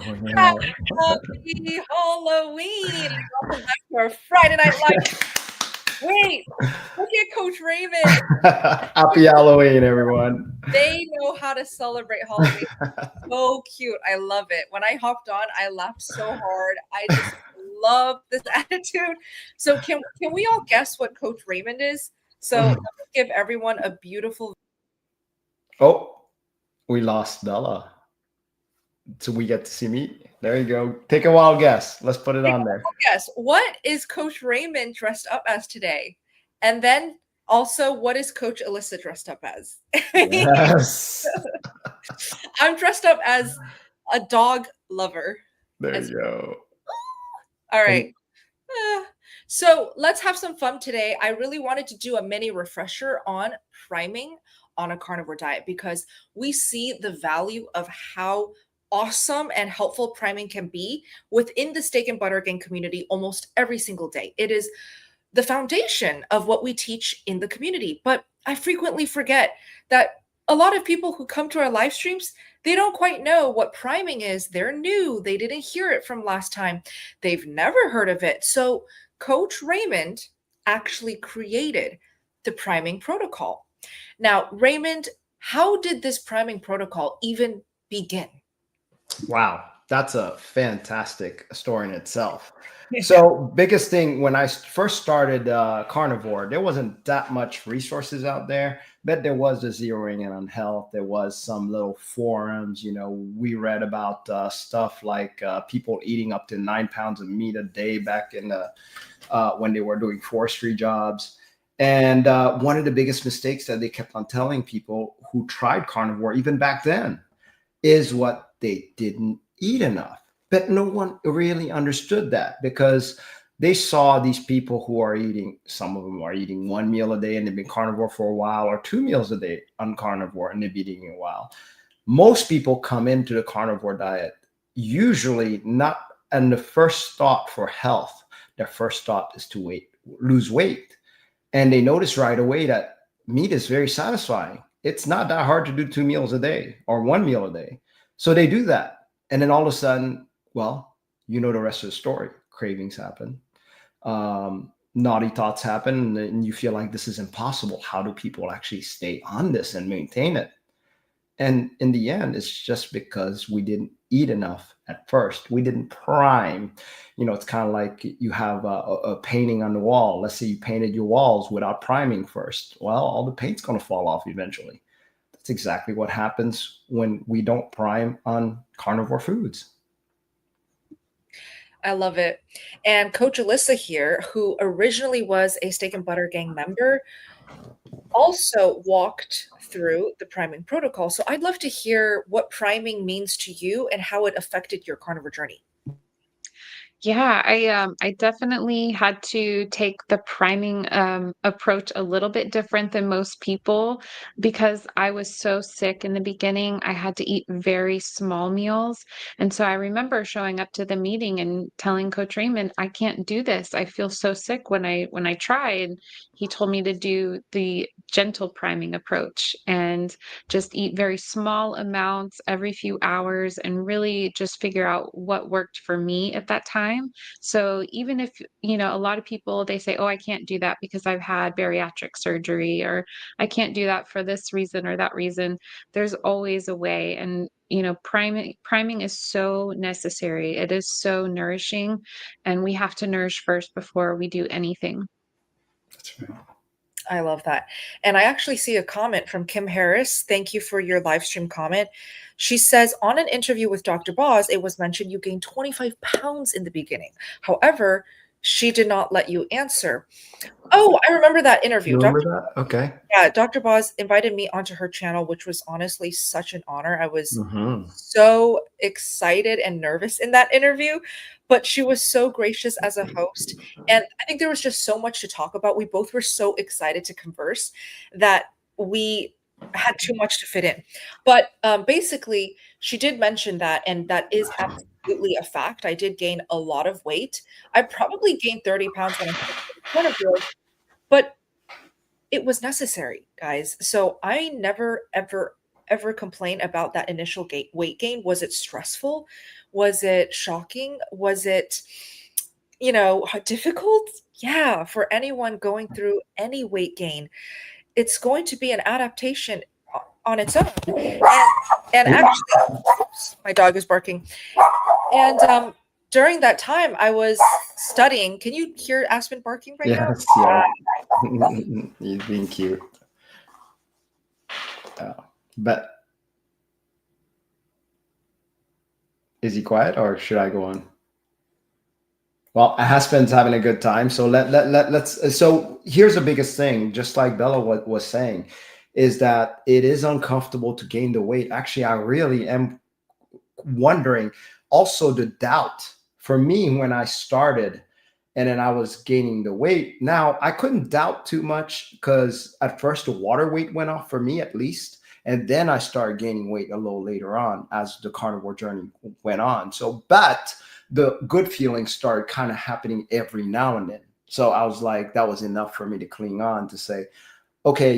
going out. Happy Halloween! Welcome back to our Friday Night Live. Wait, look at Coach Raymond. Happy Halloween, everyone. They know how to celebrate Halloween. So cute. I love it. When I hopped on, I laughed so hard. I just love this attitude. So can we all guess what Coach Raymond is? So let me give everyone a beautiful. Oh, we lost Bella. So we get to see me. There you go. Take a wild guess. Let's put it on there. Guess what is Coach Raymond dressed up as today? And then also, what is Coach Elissa dressed up as? Yes. I'm dressed up as a dog lover. There you go. All right. So let's have some fun today. I really wanted to do a mini refresher on priming on a carnivore diet because we see the value of how awesome and helpful priming can be within the steak and butter gang community almost every single day. It is the foundation of what we teach in the community. But I frequently forget that a lot of people who come to our live streams, they don't quite know what priming is. They're new. They didn't hear it from last time. They've never heard of it. So Coach Raymond actually created the priming protocol. Now, Raymond, how did this priming protocol even begin? Wow, that's a fantastic story in itself. So biggest thing when I first started Carnivore, there wasn't that much resources out there, but there was a zeroing in on health. There was some little forums, we read about stuff like people eating up to 9 pounds of meat a day back in the when they were doing forestry jobs. And one of the biggest mistakes that they kept on telling people who tried carnivore, even back then, is what they didn't eat enough. But no one really understood that because they saw these people who are eating, some of them are eating 1 meal a day and they've been carnivore for a while, or 2 meals a day on carnivore and they've been eating a while. Most people come into the carnivore diet usually not in the first thought for health. Their first thought is to lose weight. And they notice right away that meat is very satisfying. It's not that hard to do 2 meals a day or 1 meal a day. So they do that. And then all of a sudden, well, the rest of the story. Cravings happen. Naughty thoughts happen. And you feel like this is impossible. How do people actually stay on this and maintain it? And in the end, it's just because we didn't eat enough at first. We didn't prime. It's kind of like you have a painting on the wall. Let's say you painted your walls without priming first. Well, all the paint's going to fall off eventually. That's exactly what happens when we don't prime on carnivore foods. I love it. And Coach Elissa here, who originally was a Steak and Butter Gang member, also walked through the priming protocol. So I'd love to hear what priming means to you and how it affected your carnivore journey. Yeah, I definitely had to take the priming approach a little bit different than most people because I was so sick in the beginning. I had to eat very small meals. And so I remember showing up to the meeting and telling Coach Raymond, I can't do this. I feel so sick when I try. And he told me to do the gentle priming approach and just eat very small amounts every few hours and really just figure out what worked for me at that time. So even if, a lot of people, they say, oh, I can't do that because I've had bariatric surgery, or I can't do that for this reason or that reason. There's always a way. And, priming is so necessary. It is so nourishing, and we have to nourish first before we do anything. That's right. I love that. And I actually see a comment from Kim Harris. Thank you for your live stream comment. She says, on an interview with Dr. Boz, it was mentioned you gained 25 pounds in the beginning. However, she did not let you answer. Oh, I remember that interview. You remember that? Okay. Yeah, Dr. Boz invited me onto her channel, which was honestly such an honor. I was Mm-hmm. so excited and nervous in that interview, but she was so gracious as a host. And I think there was just so much to talk about. We both were so excited to converse that we had too much to fit in. But basically, she did mention that, and that is absolutely a fact. I did gain a lot of weight. I probably gained 30 pounds when I started carnivore, but it was necessary, guys. So I never, ever ever complain about that initial weight gain? Was it stressful? Was it shocking? Was it, difficult? Yeah, for anyone going through any weight gain, it's going to be an adaptation on its own. And actually, oops, my dog is barking. And during that time, I was studying. Can you hear Aspen barking right now? Yes, yeah. He's being cute. But is he quiet or should I go on? Well, Aspen's having a good time. So let's. So here's the biggest thing, just like Bella was saying, is that it is uncomfortable to gain the weight. Actually, I really am wondering also the doubt for me when I started and then I was gaining the weight. Now I couldn't doubt too much because at first the water weight went off for me at least. And then I started gaining weight a little later on as the carnivore journey went on. So, but the good feelings started kind of happening every now and then. So I was like, that was enough for me to cling on to say, okay,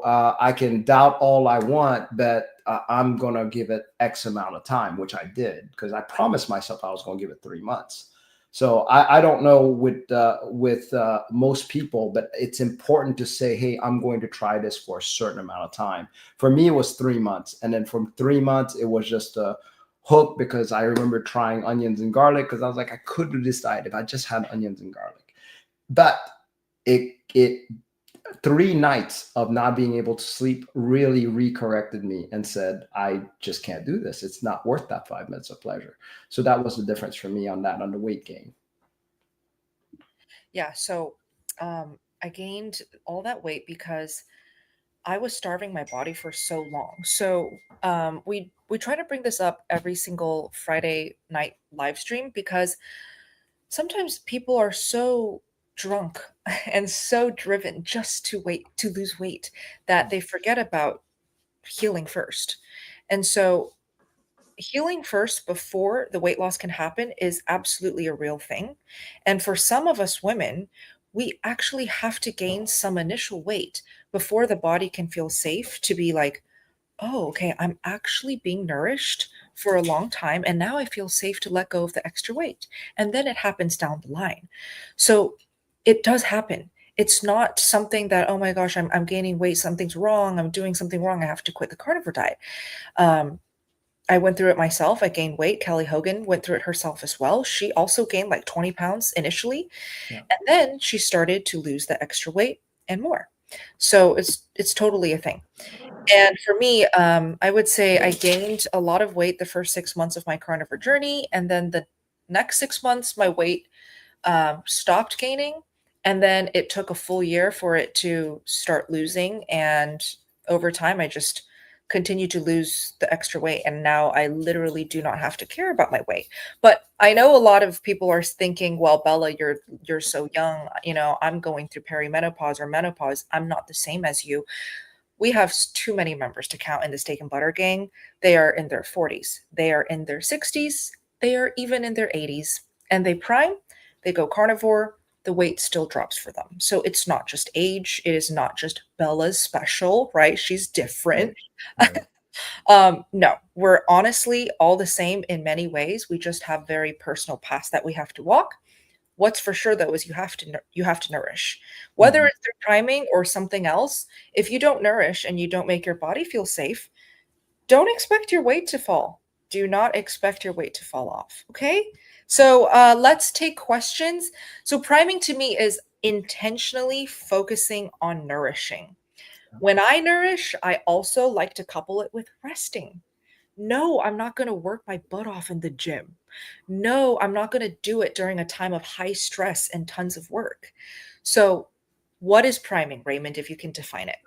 I can doubt all I want, but I'm going to give it X amount of time, which I did because I promised myself I was going to give it 3 months. So I don't know with most people, but it's important to say, hey, I'm going to try this for a certain amount of time. For me, it was 3 months. And then from 3 months, it was just a hook because I remember trying onions and garlic because I was like, I could do this diet if I just had onions and garlic. But it 3 nights of not being able to sleep really recorrected me and said, I just can't do this. It's not worth that 5 minutes of pleasure. So that was the difference for me on the weight gain. Yeah. So I gained all that weight because I was starving my body for so long. So we try to bring this up every single Friday night live stream because sometimes people are so drunk and so driven just to lose weight that they forget about healing first. And so healing first before the weight loss can happen is absolutely a real thing. And for some of us women, we actually have to gain some initial weight before the body can feel safe to be like, oh, okay, I'm actually being nourished for a long time. And now I feel safe to let go of the extra weight. And then it happens down the line. So it does happen. It's not something that, oh my gosh, I'm gaining weight, something's wrong, I'm doing something wrong, I have to quit the carnivore diet. I went through it myself. I gained weight. Kelly Hogan went through it herself as well. She also gained like 20 pounds initially. Yeah. And then she started to lose the extra weight and more. So it's totally a thing. And for me, I would say I gained a lot of weight the first 6 months of my carnivore journey. And then the next 6 months, my weight stopped gaining. And then it took a full year for it to start losing. And over time, I just continued to lose the extra weight. And now I literally do not have to care about my weight. But I know a lot of people are thinking, well, Bella, you're so young. I'm going through perimenopause or menopause. I'm not the same as you. We have too many members to count in the steak and butter gang. They are in their 40s. They are in their 60s. They are even in their 80s. And they prime, they go carnivore, the weight still drops for them. So it's not just age. It is not just Bella's special, right? She's different. Right. No, we're honestly all the same in many ways. We just have very personal paths that we have to walk. What's for sure though is you have to nourish, whether it's through priming or something else. If you don't nourish and you don't make your body feel safe, don't expect your weight to fall. Do not expect your weight to fall off. Okay. So let's take questions. So priming to me is intentionally focusing on nourishing. When I nourish, I also like to couple it with resting. No, I'm not going to work my butt off in the gym. No, I'm not going to do it during a time of high stress and tons of work. So, what is priming, Raymond, if you can define it?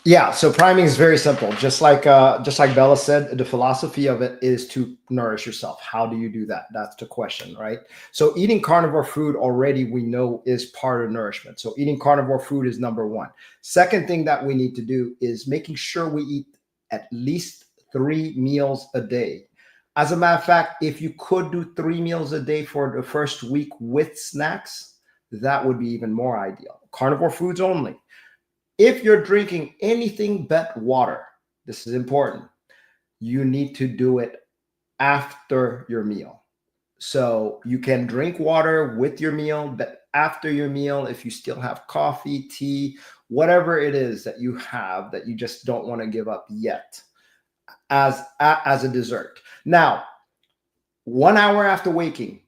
Yeah, so priming is very simple. Just like Bella said, the philosophy of it is to nourish yourself. How do you do that? That's the question, right? So eating carnivore food already we know is part of nourishment. So eating carnivore food is number one. Second thing that we need to do is making sure we eat at least 3 meals a day. As a matter of fact, if you could do 3 meals a day for the first week with snacks, that would be even more ideal. Carnivore foods only. If you're drinking anything but water, This is important. You need to do it after your meal. So you can drink water with your meal, but after your meal, if you still have coffee, tea, whatever it is that you have that you just don't want to give up yet, as a dessert. Now, 1 hour after waking,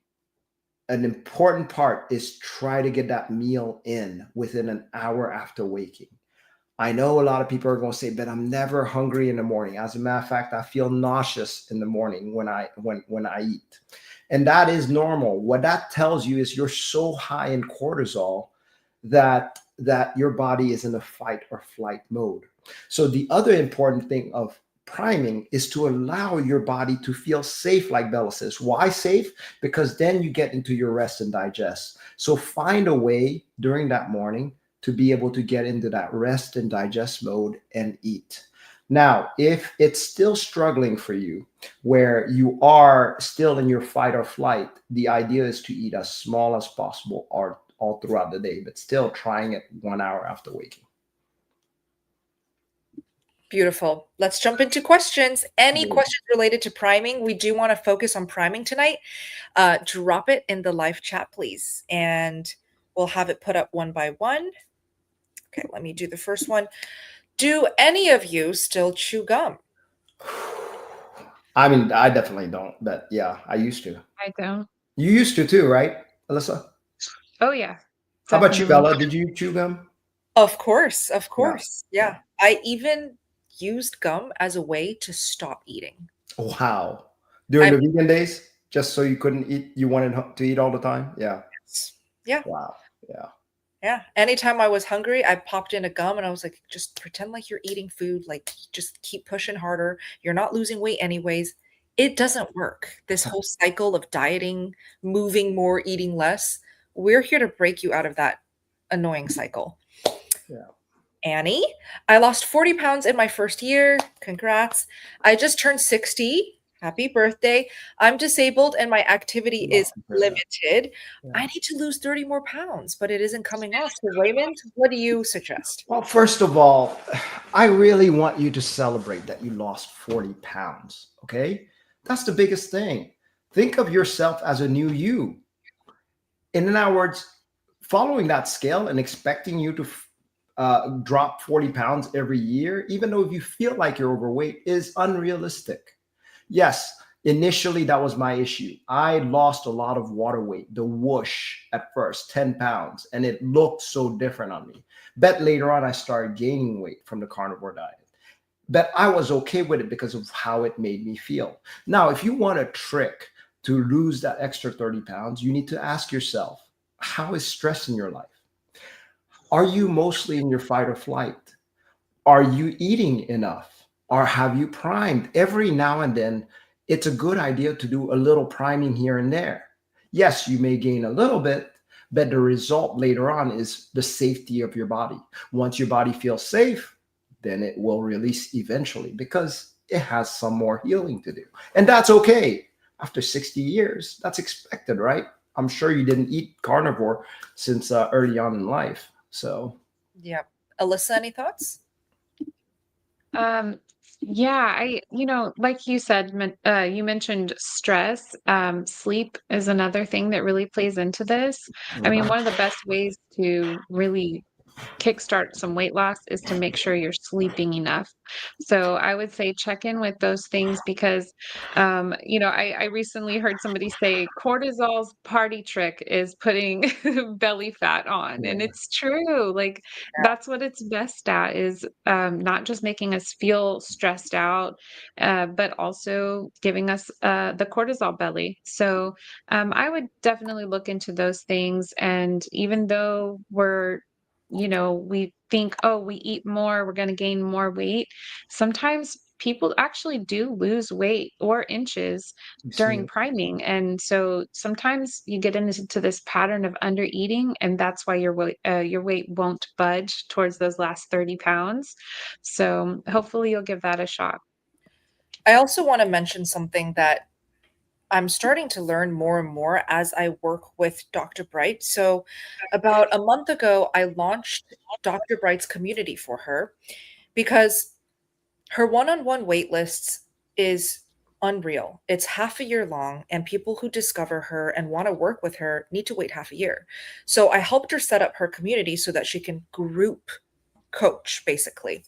an important part is try to get that meal in within an hour after waking. I know a lot of people are going to say, but I'm never hungry in the morning. As a matter of fact, I feel nauseous in the morning when I eat. And that is normal. What that tells you is you're so high in cortisol that your body is in a fight or flight mode. So the other important thing of priming is to allow your body to feel safe, like Bella says. Why safe? Because then you get into your rest and digest. So find a way during that morning to be able to get into that rest and digest mode and eat. Now, if it's still struggling for you, where you are still in your fight or flight, the idea is to eat as small as possible or all throughout the day, but still trying it 1 hour after waking. Beautiful. Let's jump into questions. Any questions related to priming? We do want to focus on priming tonight. Drop it in the live chat, please, and we'll have it put up one by one. Okay, let me do the first one. Do any of you still chew gum? I mean, I definitely don't, but yeah, I used to. I don't. You used to too, right, Elissa? Oh yeah, How about you, definitely. Bella? Did you chew gum? Of course, of Yeah. course. Yeah. I even used gum as a way to stop eating. Wow. During I'm the vegan days, just so you couldn't eat, you wanted to eat all the time? Yeah. yeah. Wow. Yeah. Yeah. Anytime I was hungry, I popped in a gum and I was like, just pretend like you're eating food. Like, just keep pushing harder. You're not losing weight anyways. It doesn't work. This whole cycle of dieting, moving more, eating less, we're here to break you out of that annoying cycle. Yeah. Annie, I lost 40 pounds in my first year. Congrats. I just turned 60. Happy birthday. I'm disabled and my activity is limited. Yeah. I need to lose 30 more pounds, but it isn't coming off. So, Raymond, what do you suggest? Well, first of all, I really want you to celebrate that you lost 40 pounds. Okay. That's the biggest thing. Think of yourself as a new you. In other words, following that scale and expecting you to drop 40 pounds every year, even though if you feel like you're overweight, is unrealistic. Yes, initially that was my issue. I lost a lot of water weight, the whoosh at first, 10 pounds, and it looked so different on me. But later on, I started gaining weight from the carnivore diet. But I was okay with it because of how it made me feel. Now, if you want a trick to lose that extra 30 pounds, you need to ask yourself, how is stress in your life? Are you mostly in your fight or flight? Are you eating enough? Or have you primed? Every now and then, it's a good idea to do a little priming here and there. Yes, you may gain a little bit, but the result later on is the safety of your body. Once your body feels safe, then it will release eventually because it has some more healing to do. And that's okay. After 60 years, that's expected, right? I'm sure you didn't eat carnivore since early on in life. So, yeah. Elissa, any thoughts? Yeah, like you said, you mentioned stress. Sleep is another thing that really plays into this. I mean, one of the best ways to really kickstart some weight loss is to make sure you're sleeping enough. So I would say check in with those things because, I recently heard somebody say cortisol's party trick is putting belly fat on, and it's true. Like that's what it's best at is not just making us feel stressed out, but also giving us the cortisol belly. So I would definitely look into those things. And even though we think, oh, we eat more, we're going to gain more weight. Sometimes people actually do lose weight or inches during priming. And so sometimes you get into this pattern of under eating, and that's why your weight won't budge towards those last 30 pounds. So hopefully you'll give that a shot. I also want to mention something that I'm starting to learn more and more as I work with Dr. Bright. So, about a month ago, I launched Dr. Bright's community for her because Her one-on-one wait lists is unreal. It's half a year long, and people who discover her and want to work with her need to wait half a year. So I helped her set up her community so that she can group coach, basically.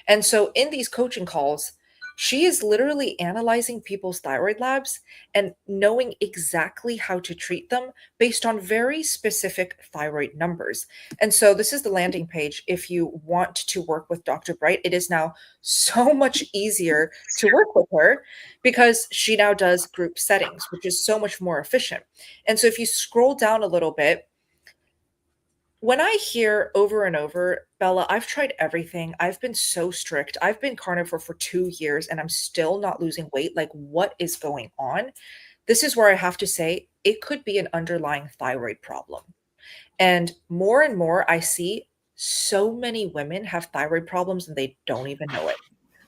And so in these coaching calls, she is literally analyzing people's thyroid labs and knowing exactly how to treat them based on very specific thyroid numbers. And so this is the landing page. If you want to work with Dr. Bright, it is now so much easier to work with her because she now does group settings, which is so much more efficient. And so if you scroll down a little bit, when I hear over and over, Bella, I've tried everything. I've been so strict. I've been carnivore for 2 years and I'm still not losing weight. Like, what is going on? This is where I have to say it could be an underlying thyroid problem. And more, I see so many women have thyroid problems and they don't even know it.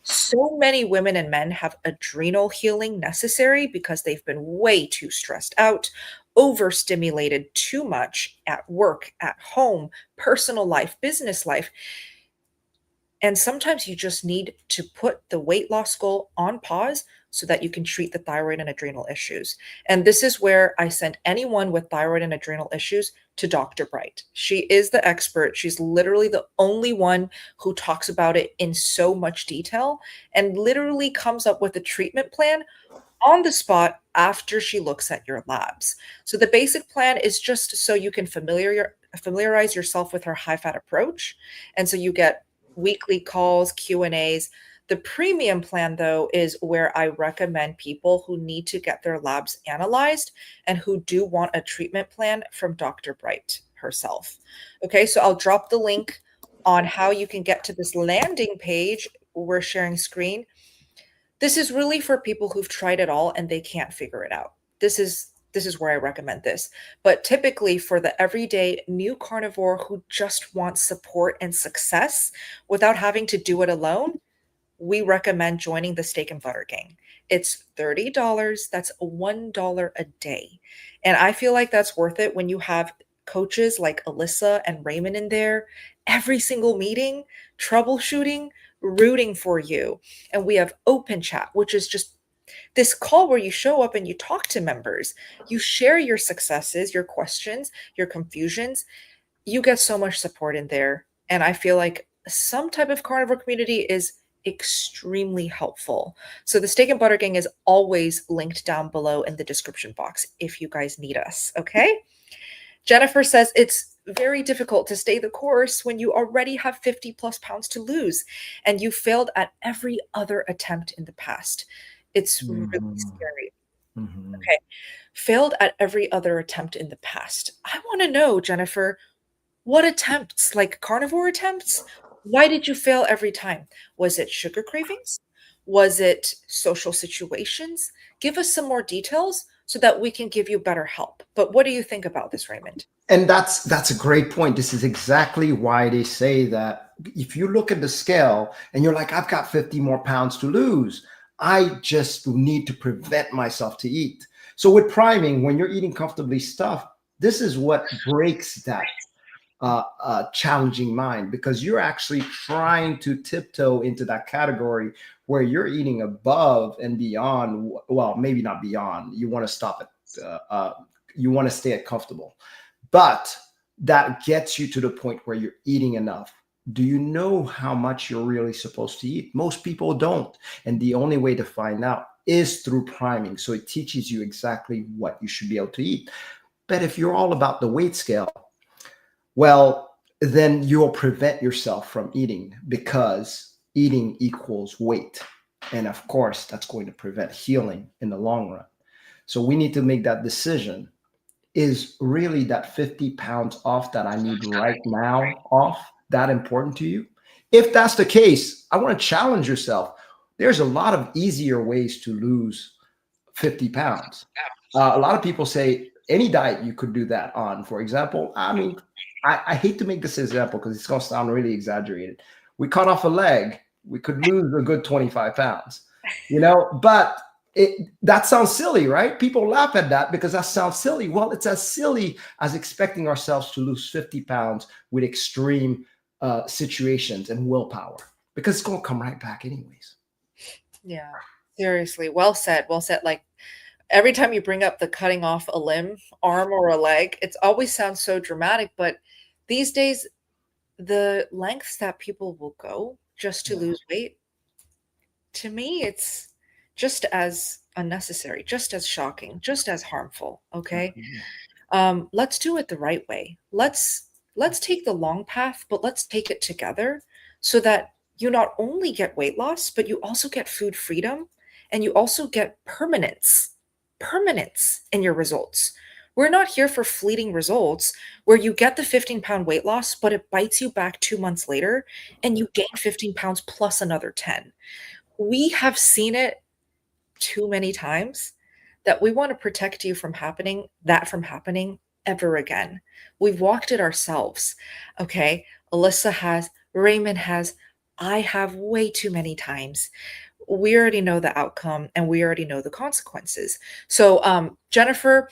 So many women and men have adrenal healing necessary because they've been way too stressed out, overstimulated too much at work, at home, personal life, business life. And sometimes you just need to put the weight loss goal on pause so that you can treat the thyroid and adrenal issues. And this is where I send anyone with thyroid and adrenal issues to Dr. Bright. She is the expert. She's literally the only one who talks about it in so much detail and literally comes up with a treatment plan on the spot after she looks at your labs. So the basic plan is just so you can familiarize yourself with her high fat approach. And so you get weekly calls, Q&As. The premium plan, though, is where I recommend people who need to get their labs analyzed and who do want a treatment plan from Dr. Bright herself. Okay, so I'll drop the link on how you can get to this landing page. We're sharing screen. This is really for people who've tried it all and they can't figure it out. This is where I recommend this. But typically for the everyday new carnivore who just wants support and success without having to do it alone, we recommend joining the Steak and Butter Gang. It's $30. That's $1 a day. And I feel like that's worth it when you have coaches like Elissa and Raymond in there every single meeting, troubleshooting, rooting for you. And we have open chat, which is just this call where you show up and you talk to members. You share your successes, your questions, your confusions. You get so much support in there. And I feel like some type of carnivore community is extremely helpful. So the Steak and Butter Gang is always linked down below in the description box if you guys need us. Okay. Jennifer says it's very difficult to stay the course when you already have 50 plus pounds to lose and you failed at every other attempt in the past. It's really scary. Okay. Failed at every other attempt in the past. I want to know, Jennifer, what attempts, like carnivore attempts? Why did you fail every time? Was it sugar cravings? Was it social situations? Give us some more details so that we can give you better help. But what do you think about this, Raymond? And that's a great point. This is exactly why they say that if you look at the scale and you're like, I've got 50 more pounds to lose, I just need to prevent myself to eat. So with priming, when you're eating comfortably stuffed, this is what breaks that challenging mind, because you're actually trying to tiptoe into that category where you're eating above and beyond. Well, maybe not beyond. You want to stop it. You want to stay at comfortable, but that gets you to the point where you're eating enough. Do you know how much you're really supposed to eat? Most people don't. And the only way to find out is through priming. So it teaches you exactly what you should be able to eat. But if you're all about the weight scale, well, then you'll prevent yourself from eating, because eating equals weight. And of course, that's going to prevent healing in the long run. So we need to make that decision. Is really that 50 pounds off that I need right now off that important to you? If that's the case, I want to challenge yourself. There's a lot of easier ways to lose 50 pounds. A lot of people say any diet you could do that on. For example, I mean, I hate to make this example because it's going to sound really exaggerated. We cut off a leg, we could lose a good 25 pounds, but that sounds silly, right? People laugh at that because that sounds silly. Well, it's as silly as expecting ourselves to lose 50 pounds with extreme situations and willpower, because it's going to come right back anyways. Yeah. Seriously. Well said. Well said. Like every time you bring up the cutting off a limb, arm or a leg, it's always sounds so dramatic, but these days the lengths that people will go just to Yeah. lose weight, to me, it's just as unnecessary, just as shocking, just as harmful. Okay. Mhm. Let's do it the right way. Let's take the long path, but let's take it together so that you not only get weight loss, but you also get food freedom and you also get permanence in your results. We're not here for fleeting results where you get the 15-pound weight loss, but it bites you back 2 months later and you gain 15 pounds plus another 10. We have seen it too many times that we want to protect you from happening ever again. We've walked it ourselves. Okay. Elissa has, Raymond has, I have way too many times. We already know the outcome and we already know the consequences. So, Jennifer,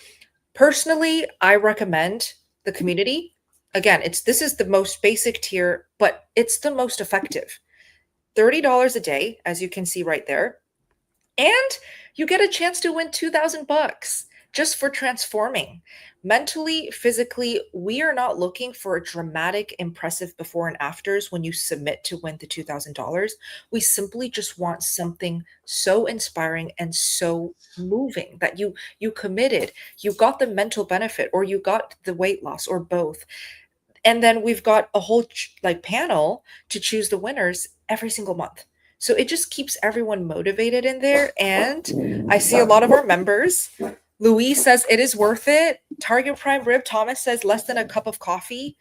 personally, I recommend the community. Again, this is the most basic tier, but it's the most effective. $30 a day, as you can see right there. And you get a chance to win 2000 bucks just for transforming. Mentally, physically, we are not looking for a dramatic, impressive before and afters when you submit to win the $2000. We simply just want something so inspiring and so moving that you committed, you got the mental benefit or you got the weight loss or both. And then we've got a whole like panel to choose the winners every single month. So it just keeps everyone motivated in there. And I see a lot of our members. Louise says it is worth it. Target Prime Rib Thomas says less than a cup of coffee.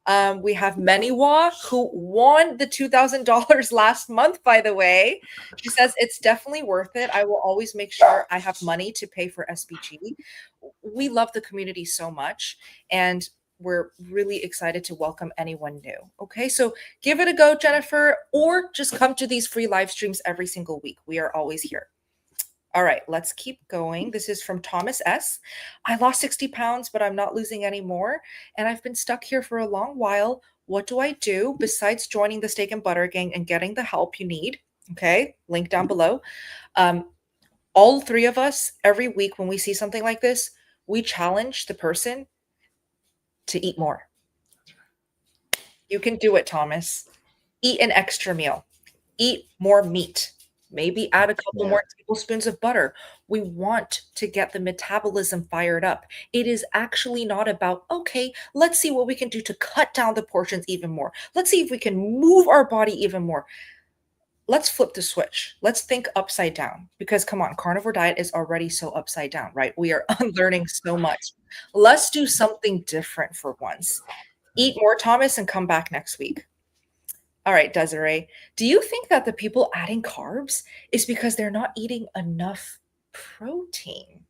We have Meniwa, who won the $2,000 last month, by the way. She says it's definitely worth it. I will always make sure I have money to pay for SBG. We love the community so much, and we're really excited to welcome anyone new. Okay, so give it a go, Jennifer, or just come to these free live streams every single week. We are always here. All right, let's keep going. This is from Thomas S. I lost 60 pounds, but I'm not losing any more. And I've been stuck here for a long while. What do I do besides joining the Steak and Butter Gang and getting the help you need? Okay, link down below. All three of us, every week when we see something like this, we challenge the person to eat more. You can do it, Thomas. Eat an extra meal. Eat more meat. Maybe add a couple more tablespoons of butter. We want to get the metabolism fired up. It is actually not about, okay, let's see what we can do to cut down the portions even more. Let's see if we can move our body even more. Let's flip the switch. Let's think upside down because come on, carnivore diet is already so upside down, right? We are unlearning so much. Let's do something different for once. Eat more, Thomas, and come back next week. All right, Desiree, do you think that the people adding carbs is because they're not eating enough protein?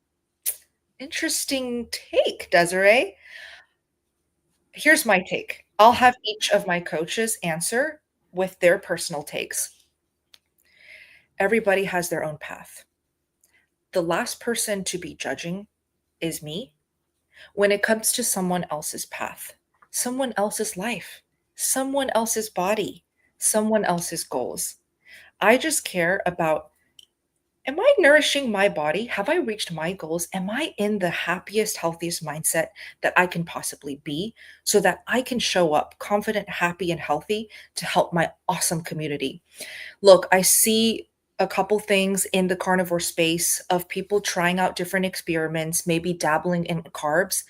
Interesting take, Desiree. Here's my take. I'll have each of my coaches answer with their personal takes. Everybody has their own path. The last person to be judging is me when it comes to someone else's path, someone else's life, someone else's body, someone else's goals. I just care about, am I nourishing my body? Have I reached my goals? Am I in the happiest, healthiest mindset that I can possibly be so that I can show up confident, happy, and healthy to help my awesome community? Look, I see a couple things in the carnivore space of people trying out different experiments, maybe dabbling in carbs.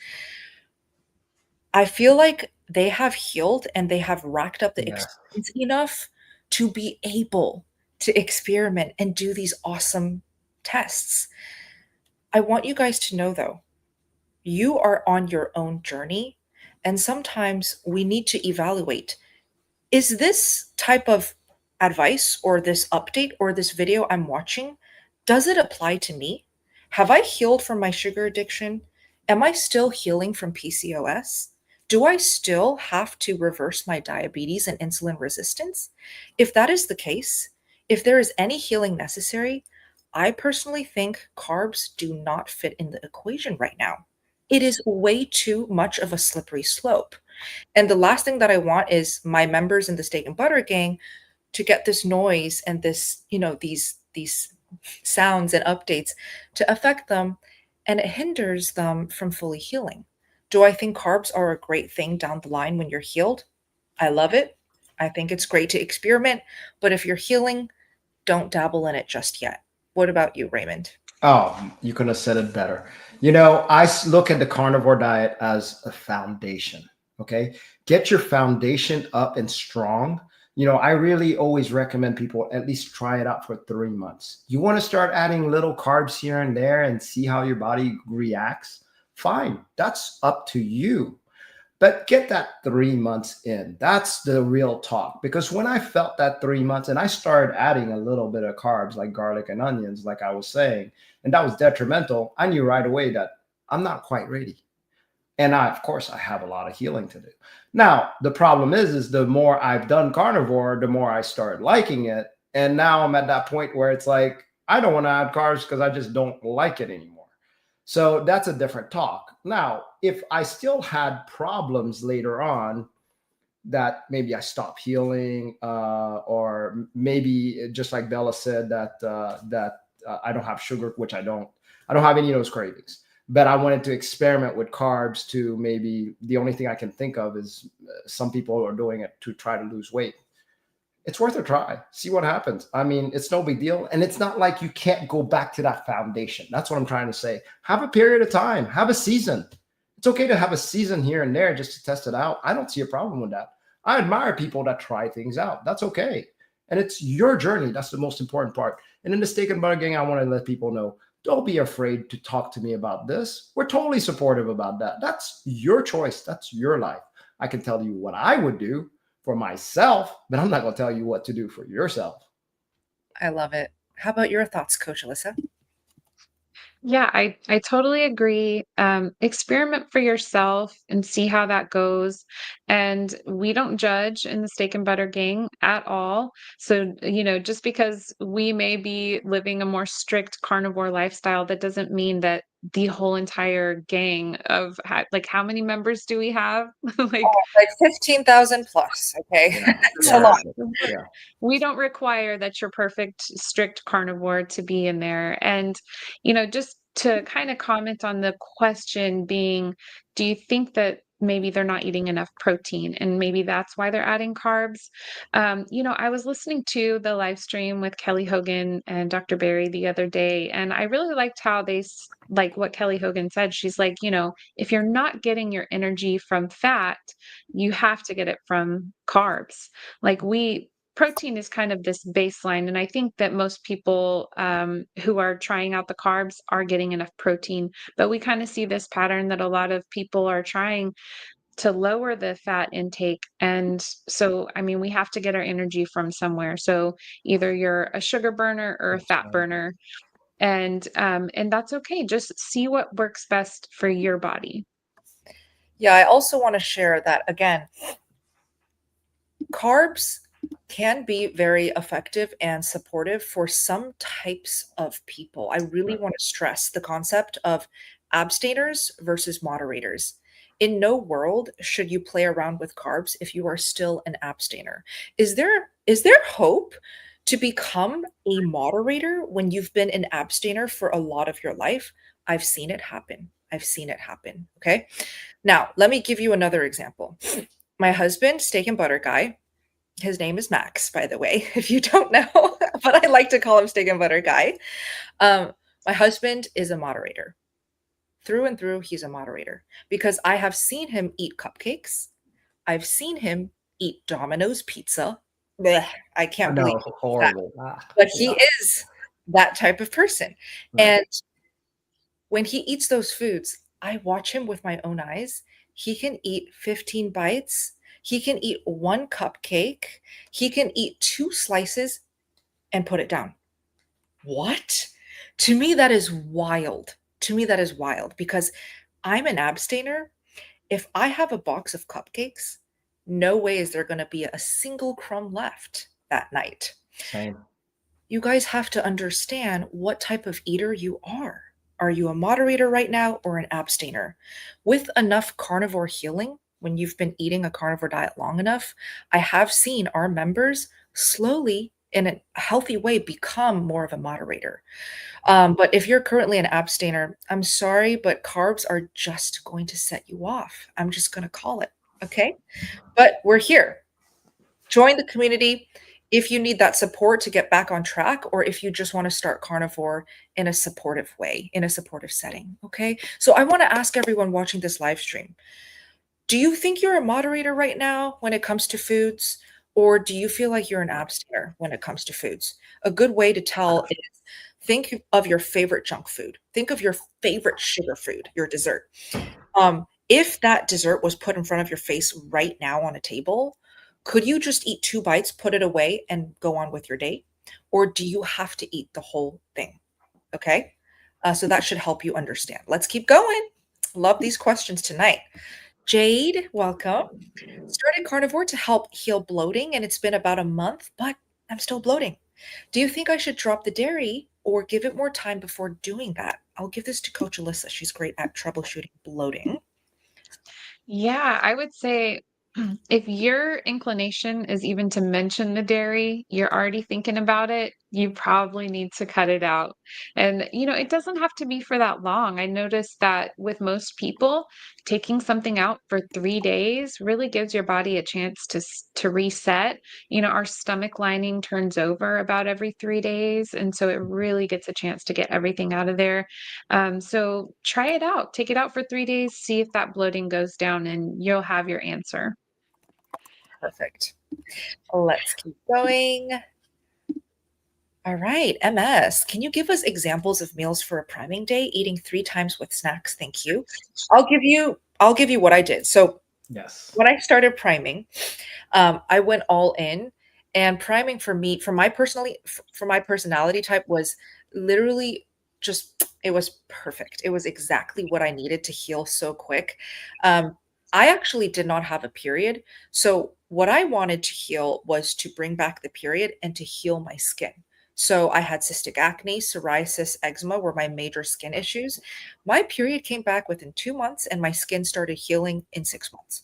I feel like they have healed and they have racked up the experience enough to be able to experiment and do these awesome tests. I want you guys to know, though, you are on your own journey, and sometimes we need to evaluate, is this type of advice or this update or this video I'm watching, does it apply to me? Have I healed from my sugar addiction? Am I still healing from PCOS? Do I still have to reverse my diabetes and insulin resistance? If that is the case, if there is any healing necessary, I personally think carbs do not fit in the equation right now. It is way too much of a slippery slope. And the last thing that I want is my members in the Steak and Butter Gang to get this noise and this, these these sounds and updates to affect them, and it hinders them from fully healing. Do I think carbs are a great thing down the line when you're healed? I love it. I think it's great to experiment, but if you're healing, don't dabble in it just yet. What about you, Raymond? Oh, you couldn't have said it better. Look at the carnivore diet as a foundation. Okay. Get your foundation up and strong. I really always recommend people at least try it out for 3 months. You want to start adding little carbs here and there and see how your body reacts. Fine. That's up to you. But get that 3 months in. That's the real talk. Because when I felt that 3 months and I started adding a little bit of carbs like garlic and onions, like I was saying, and that was detrimental, I knew right away that I'm not quite ready. And of course, I have a lot of healing to do. Now, the problem is the more I've done carnivore, the more I start liking it. And now I'm at that point where it's like, I don't want to add carbs because I just don't like it anymore. So that's a different talk. Now, if I still had problems later on that maybe I stopped healing, or maybe just like Bella said that I don't have sugar, which I don't have any of those cravings. But I wanted to experiment with carbs to maybe the only thing I can think of is some people are doing it to try to lose weight. It's worth a try. See what happens. I mean, it's no big deal. And it's not like you can't go back to that foundation. That's what I'm trying to say. Have a period of time. Have a season. It's okay to have a season here and there just to test it out. I don't see a problem with that. I admire people that try things out. That's okay. And it's your journey. That's the most important part. And in the Steak and Butter Gang, I want to let people know, don't be afraid to talk to me about this. We're totally supportive about that. That's your choice. That's your life. I can tell you what I would do for myself, but I'm not going to tell you what to do for yourself. I love it. How about your thoughts, Coach Elissa? Yeah, I totally agree. Experiment for yourself and see how that goes. And we don't judge in the Steak and Butter Gang at all. So, just because we may be living a more strict carnivore lifestyle, that doesn't mean that the whole entire gang of how many members do we have? Like, Like 15,000 plus. Okay. Yeah. It's a lot. Yeah. we don't require that you're perfect, strict carnivore to be in there. And, just to kind of comment on the question being, do you think that maybe they're not eating enough protein and maybe that's why they're adding carbs? I was listening to the live stream with Kelly Hogan and Dr. Barry the other day, and I really liked how like what Kelly Hogan said. She's like, if you're not getting your energy from fat, you have to get it from carbs. Like protein is kind of this baseline. And I think that most people who are trying out the carbs are getting enough protein. But we kind of see this pattern that a lot of people are trying to lower the fat intake. And so, I mean, we have to get our energy from somewhere. So either you're a sugar burner or a fat burner. And that's okay. Just see what works best for your body. Yeah, I also want to share that again, carbs can be very effective and supportive for some types of people. I really want to stress the concept of abstainers versus moderators. In no world should you play around with carbs if you are still an abstainer. Is there hope to become a moderator when you've been an abstainer for a lot of your life? I've seen it happen. Okay. Now, let me give you another example. My husband, steak and butter guy, his name is Max, by the way, if you don't know, but I like to call him steak and butter guy. My husband is a moderator. Through and through, he's a moderator because I have seen him eat cupcakes. I've seen him eat Domino's pizza. Blech, I can't believe horrible. But he is that type of person. Right. And when he eats those foods, I watch him with my own eyes. He can eat 15 bites. He can eat one cupcake. He can eat 2 slices and put it down. What? To me, that is wild. Because I'm an abstainer. If I have a box of cupcakes, no way is there going to be a single crumb left that night. Same. You guys have to understand what type of eater you are. Are you a moderator right now or an abstainer? With enough carnivore healing, when you've been eating a carnivore diet long enough, I have seen our members slowly in a healthy way, become more of a moderator. But if you're currently an abstainer, I'm sorry, but carbs are just going to set you off. I'm just going to call it. Okay. But we're here. Join the community if you need that support to get back on track, or if you just want to start carnivore in a supportive way, in a supportive setting. Okay. So I want to ask everyone watching this live stream, do you think you're a moderator right now when it comes to foods? Or do you feel like you're an abstainer when it comes to foods? A good way to tell is think of your favorite junk food. Think of your favorite sugar food, your dessert. If that dessert was put in front of your face right now on a table, could you just eat 2 bites, put it away, and go on with your day? Or do you have to eat the whole thing? Okay. So that should help you understand. Let's keep going. Love these questions tonight. Jade, welcome. Started carnivore to help heal bloating, and it's been about a month, but I'm still bloating. Do you think I should drop the dairy or give it more time before doing that? I'll give this to Coach Elissa. She's great at troubleshooting bloating. Yeah, I would say if your inclination is even to mention the dairy, you're already thinking about it, you probably need to cut it out. And, it doesn't have to be for that long. I noticed that with most people, taking something out for 3 days really gives your body a chance to reset. Our stomach lining turns over about every 3 days. And so it really gets a chance to get everything out of there. So try it out. Take it out for 3 days, see if that bloating goes down, and you'll have your answer. Perfect. Let's keep going. All right, MS, can you give us examples of meals for a priming day, eating 3 times with snacks? Thank you. I'll give you what I did. So Yes. when I started priming, I went all in, and priming for me, for my personality type, was literally just, it was perfect. It was exactly what I needed to heal so quick. I actually did not have a period. So what I wanted to heal was to bring back the period and to heal my skin. So I had cystic acne, psoriasis, eczema were my major skin issues. My period came back within 2 months, and my skin started healing in 6 months.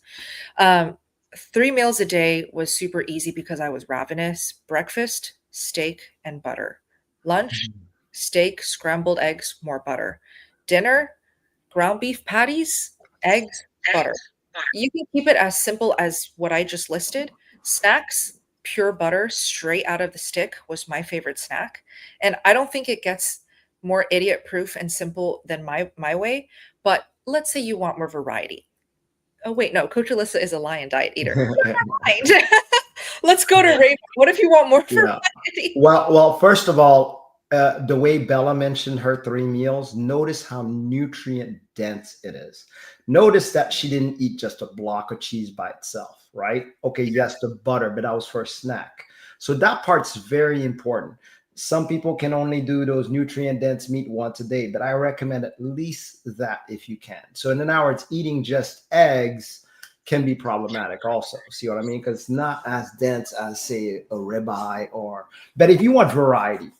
Um, 3 meals a day was super easy because I was ravenous. Breakfast, steak and butter. Lunch, steak, scrambled eggs, more butter. Dinner, ground beef patties, eggs, butter. You can keep it as simple as what I just listed. Snacks, pure butter straight out of the stick was my favorite snack. And I don't think it gets more idiot proof and simple than my way, but let's say you want more variety. Oh wait, no, Coach Elissa is a lion diet eater. Never mind. Let's go to Raymond. What if you want more Yeah. variety? Well, first of all, the way Bella mentioned her 3 meals, notice how nutrient dense it is. Notice that she didn't eat just a block of cheese by itself, right? Okay, yes, the butter, but that was for a snack. So that part's very important. Some people can only do those nutrient dense meat once a day, but I recommend at least that if you can. So in an hour, it's eating just eggs can be problematic also. See what I mean? Because it's not as dense as, say, a ribeye but if you want variety,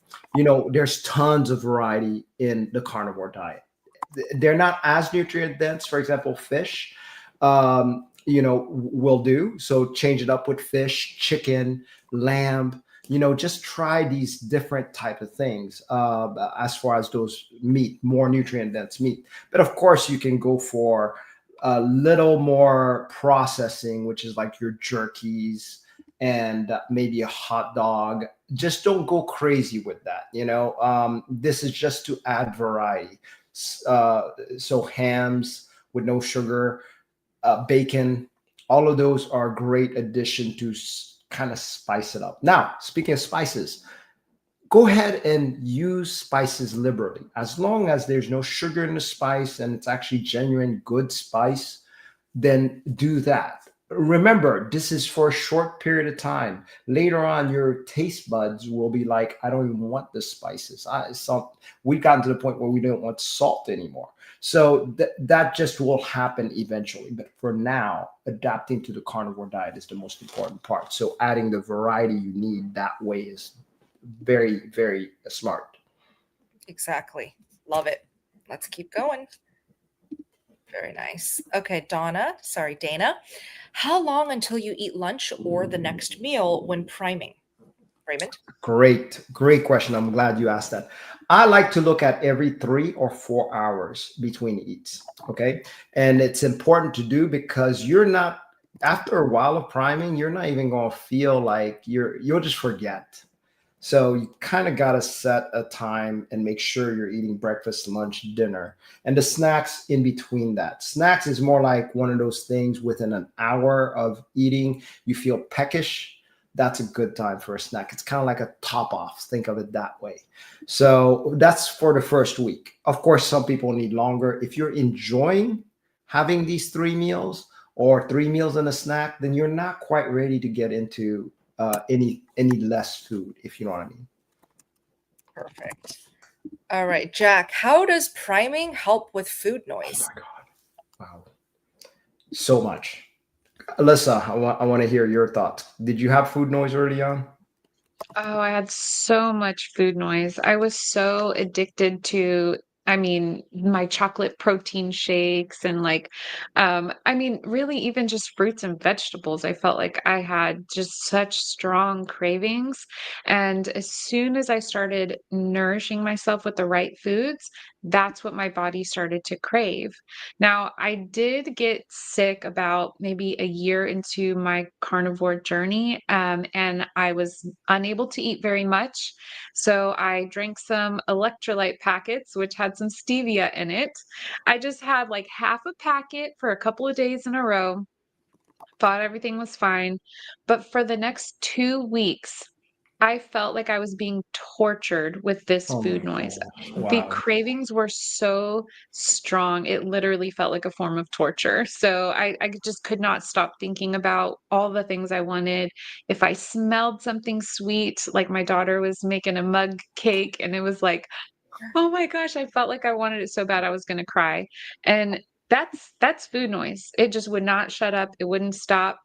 there's tons of variety in the carnivore diet. They're not as nutrient dense. For example, fish, will do. So change it up with fish, chicken, lamb, just try these different type of things as far as those meat, more nutrient dense meat. But of course, you can go for a little more processing, which is like your jerkies and maybe a hot dog. Just don't go crazy with that. This is just to add variety. So hams with no sugar, bacon, all of those are a great addition to kind of spice it up. Now, speaking of spices, go ahead and use spices liberally. As long as there's no sugar in the spice and it's actually genuine good spice, then do that. Remember, this is for a short period of time. Later on, your taste buds will be like, I don't even want the spices. We've gotten to the point where we don't want salt anymore. So that just will happen eventually. But for now, adapting to the carnivore diet is the most important part. So adding the variety you need that way is very, very smart. Exactly. Love it. Let's keep going. Very nice. Okay, Dana. How long until you eat lunch or the next meal when priming? Raymond? Great question. I'm glad you asked that. I like to look at every 3 or 4 hours between eats. Okay. And it's important to do because you're not, after a while of priming, you're not even going to feel like you'll just forget. So you kind of got to set a time and make sure you're eating breakfast, lunch, dinner, and the snacks in between that. Snacks is more like one of those things within an hour of eating, you feel peckish. That's a good time for a snack. It's kind of like a top off. Think of it that way. So that's for the first week. Of course, some people need longer. If you're enjoying having these 3 meals or 3 meals and a snack, then you're not quite ready to get into any less food, if you know what I mean. Perfect. All right, Jack, how does priming help with food Oh noise? my God. Wow. So much. Elissa, I want to hear your thoughts. Did you have food noise early on? Oh, I had so much food noise. I was so addicted to, I mean, my chocolate protein shakes and I mean, really even just fruits and vegetables. I felt like I had just such strong cravings. And as soon as I started nourishing myself with the right foods, that's what my body started to crave. Now, I did get sick about maybe a year into my carnivore journey, and I was unable to eat very much. So I drank some electrolyte packets, which had some stevia in it. I just had like half a packet for a couple of days in a row, thought everything was fine. But for the next 2 weeks, I felt like I was being tortured with this Oh food my noise. gosh. The Wow. cravings were so strong, it literally felt like a form of torture. So I just could not stop thinking about all the things I wanted. If I smelled something sweet, like my daughter was making a mug cake, and it was like, oh my gosh, I felt like I wanted it so bad I was gonna cry. And that's food noise. It just would not shut up. It wouldn't stop.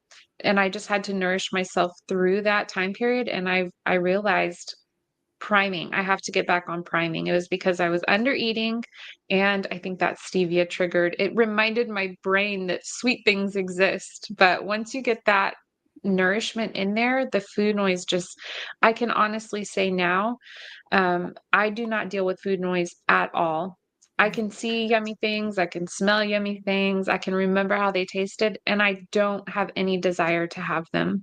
And I just had to nourish myself through that time period. And I realized priming. I have to get back on priming. It was because I was under eating, and I think that stevia triggered. It reminded my brain that sweet things exist. But once you get that nourishment in there, the food noise just, I can honestly say now, I do not deal with food noise at all. I can see yummy things, I can smell yummy things, I can remember how they tasted, and I don't have any desire to have them.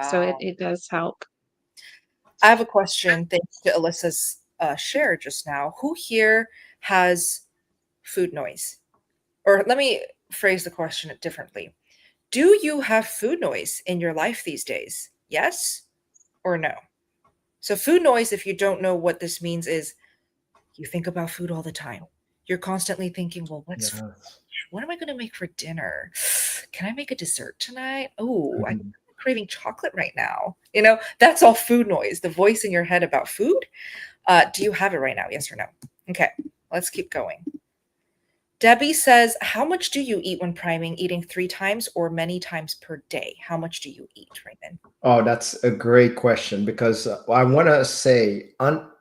So it Wow. it does help. I have a question thanks to Alyssa's share just now. Who here has food noise? Or let me phrase the question differently. Do you have food noise in your life these days? Yes or no? So, food noise, if you don't know what this means, is you think about food all the time. You're constantly thinking, well, Yes. what am I going to make for dinner? Can I make a dessert tonight? Oh, I'm Mhm. craving chocolate right now. That's all food noise, the voice in your head about food. Do you have it right now? Yes or no? Okay, let's keep going. Debbie says, how much do you eat when priming? Eating 3 times or many times per day? How much do you eat, Raymond? Oh, that's a great question because I want to say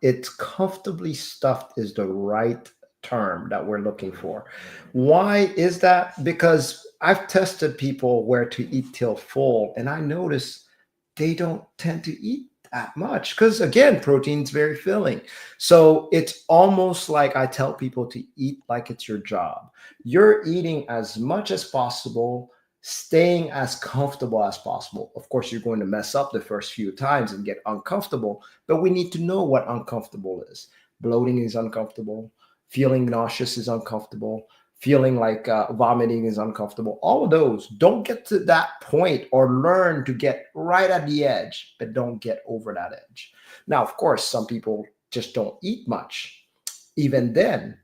it's comfortably stuffed is the right term that we're looking for. Why is that? Because I've tested people where to eat till full, and I notice they don't tend to eat that much because, again, protein's very filling. So it's almost like I tell people to eat like it's your job. You're eating as much as possible, staying as comfortable as possible. Of course, you're going to mess up the first few times and get uncomfortable, but we need to know what uncomfortable is. Bloating is uncomfortable. Feeling nauseous is uncomfortable. Feeling like vomiting is uncomfortable. All of those. Don't get to that point, or learn to get right at the edge, but don't get over that edge. Now, of course, some people just don't eat much. Even then,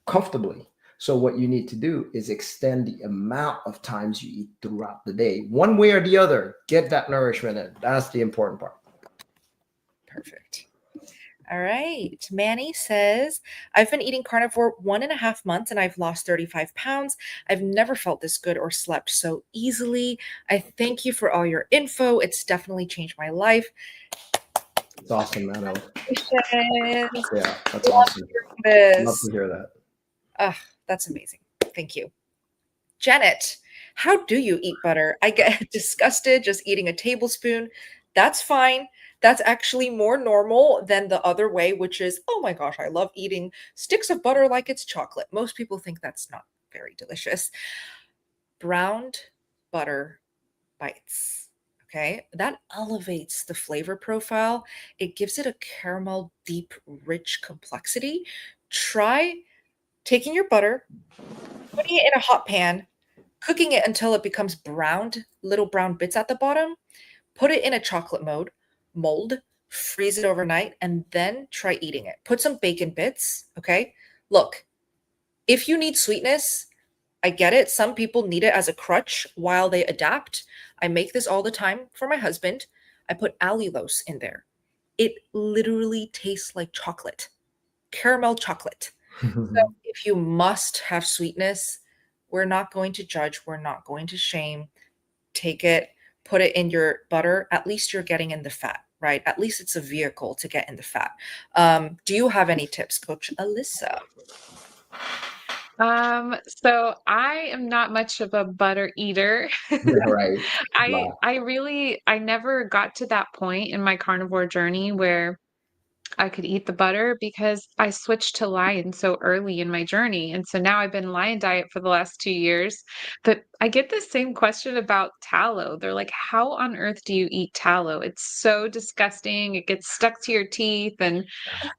comfortably. So what you need to do is extend the amount of times you eat throughout the day. One way or the other, get that nourishment in. That's the important part. Perfect. All right. Manny says, I've been eating carnivore 1.5 months and I've lost 35 pounds. I've never felt this good or slept so easily. I thank you for all your info. It's definitely changed my life. It's awesome, man. Congratulations. Yeah, that's Love awesome. hearing Love this. to hear that. Ah, that's amazing. Thank you. Janet, how do you eat butter? I get disgusted just eating a tablespoon. That's fine. That's actually more normal than the other way, which is, oh my gosh, I love eating sticks of butter like it's chocolate. Most people think that's not very delicious. Browned butter bites. Okay, that elevates the flavor profile. It gives it a caramel, deep, rich complexity. Try taking your butter, putting it in a hot pan, cooking it until it becomes browned, little brown bits at the bottom. Put it in a chocolate mold, freeze it overnight, and then try eating it. Put some bacon bits. Okay, look, if you need sweetness, I get it. Some people need it as a crutch while they adapt. I make this all the time for my husband. I put allulose in there. It literally tastes like chocolate, caramel chocolate. So if you must have sweetness, we're not going to judge. We're not going to shame. Take it, put it in your butter. At least you're getting in the fat, right? At least it's a vehicle to get in the fat. Do you have any tips, Coach Elissa? So I am not much of a butter eater. Yeah, right. Wow. I never got to that point in my carnivore journey where I could eat the butter because I switched to lion so early in my journey. And so now I've been lion diet for the last 2 years. But I get the same question about tallow. They're like, how on earth do you eat tallow? It's so disgusting. It gets stuck to your teeth. And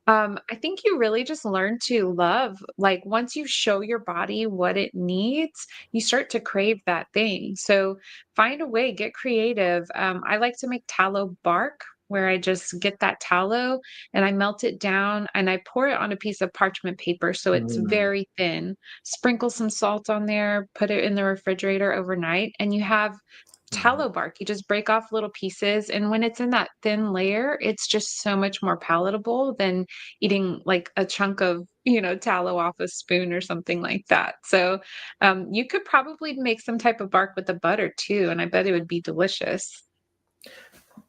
I think you really just learn to love, like, once you show your body what it needs, you start to crave that thing. So find a way, get creative. I like to make tallow bark, where I just get that tallow and I melt it down and I pour it on a piece of parchment paper so it's Mm, very thin. Sprinkle some salt on there, put it in the refrigerator overnight, and you have mhm. tallow bark. You just break off little pieces, and when it's in that thin layer, it's just so much more palatable than eating like a chunk of, tallow off a spoon or something like that. So, you could probably make some type of bark with the butter too, and I bet it would be delicious.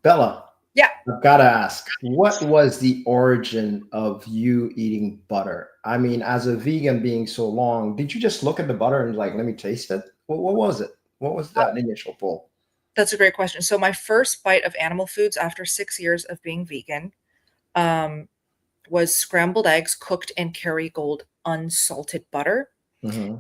Bella, Yeah. I've got to ask, what was the origin of you eating butter? I mean, as a vegan being so long, did you just look at the butter and like, let me taste it? What was it? What was that initial pull? That's a great question. So my first bite of animal foods after 6 years of being vegan, um, was scrambled eggs cooked in Kerrygold unsalted butter. Hmm.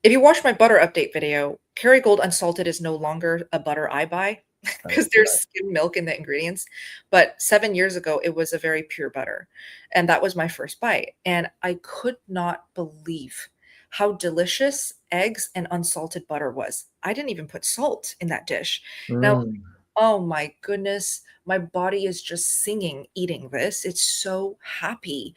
If you watch my butter update video, Kerrygold unsalted is no longer a butter I buy Right, because there's skim milk in the ingredients. But 7 years ago, it was a very pure butter. And that was my first bite. And I could not believe how delicious eggs and unsalted butter was. I didn't even put salt in that dish. Now, mm, oh my goodness, my body is just singing eating this. It's so happy.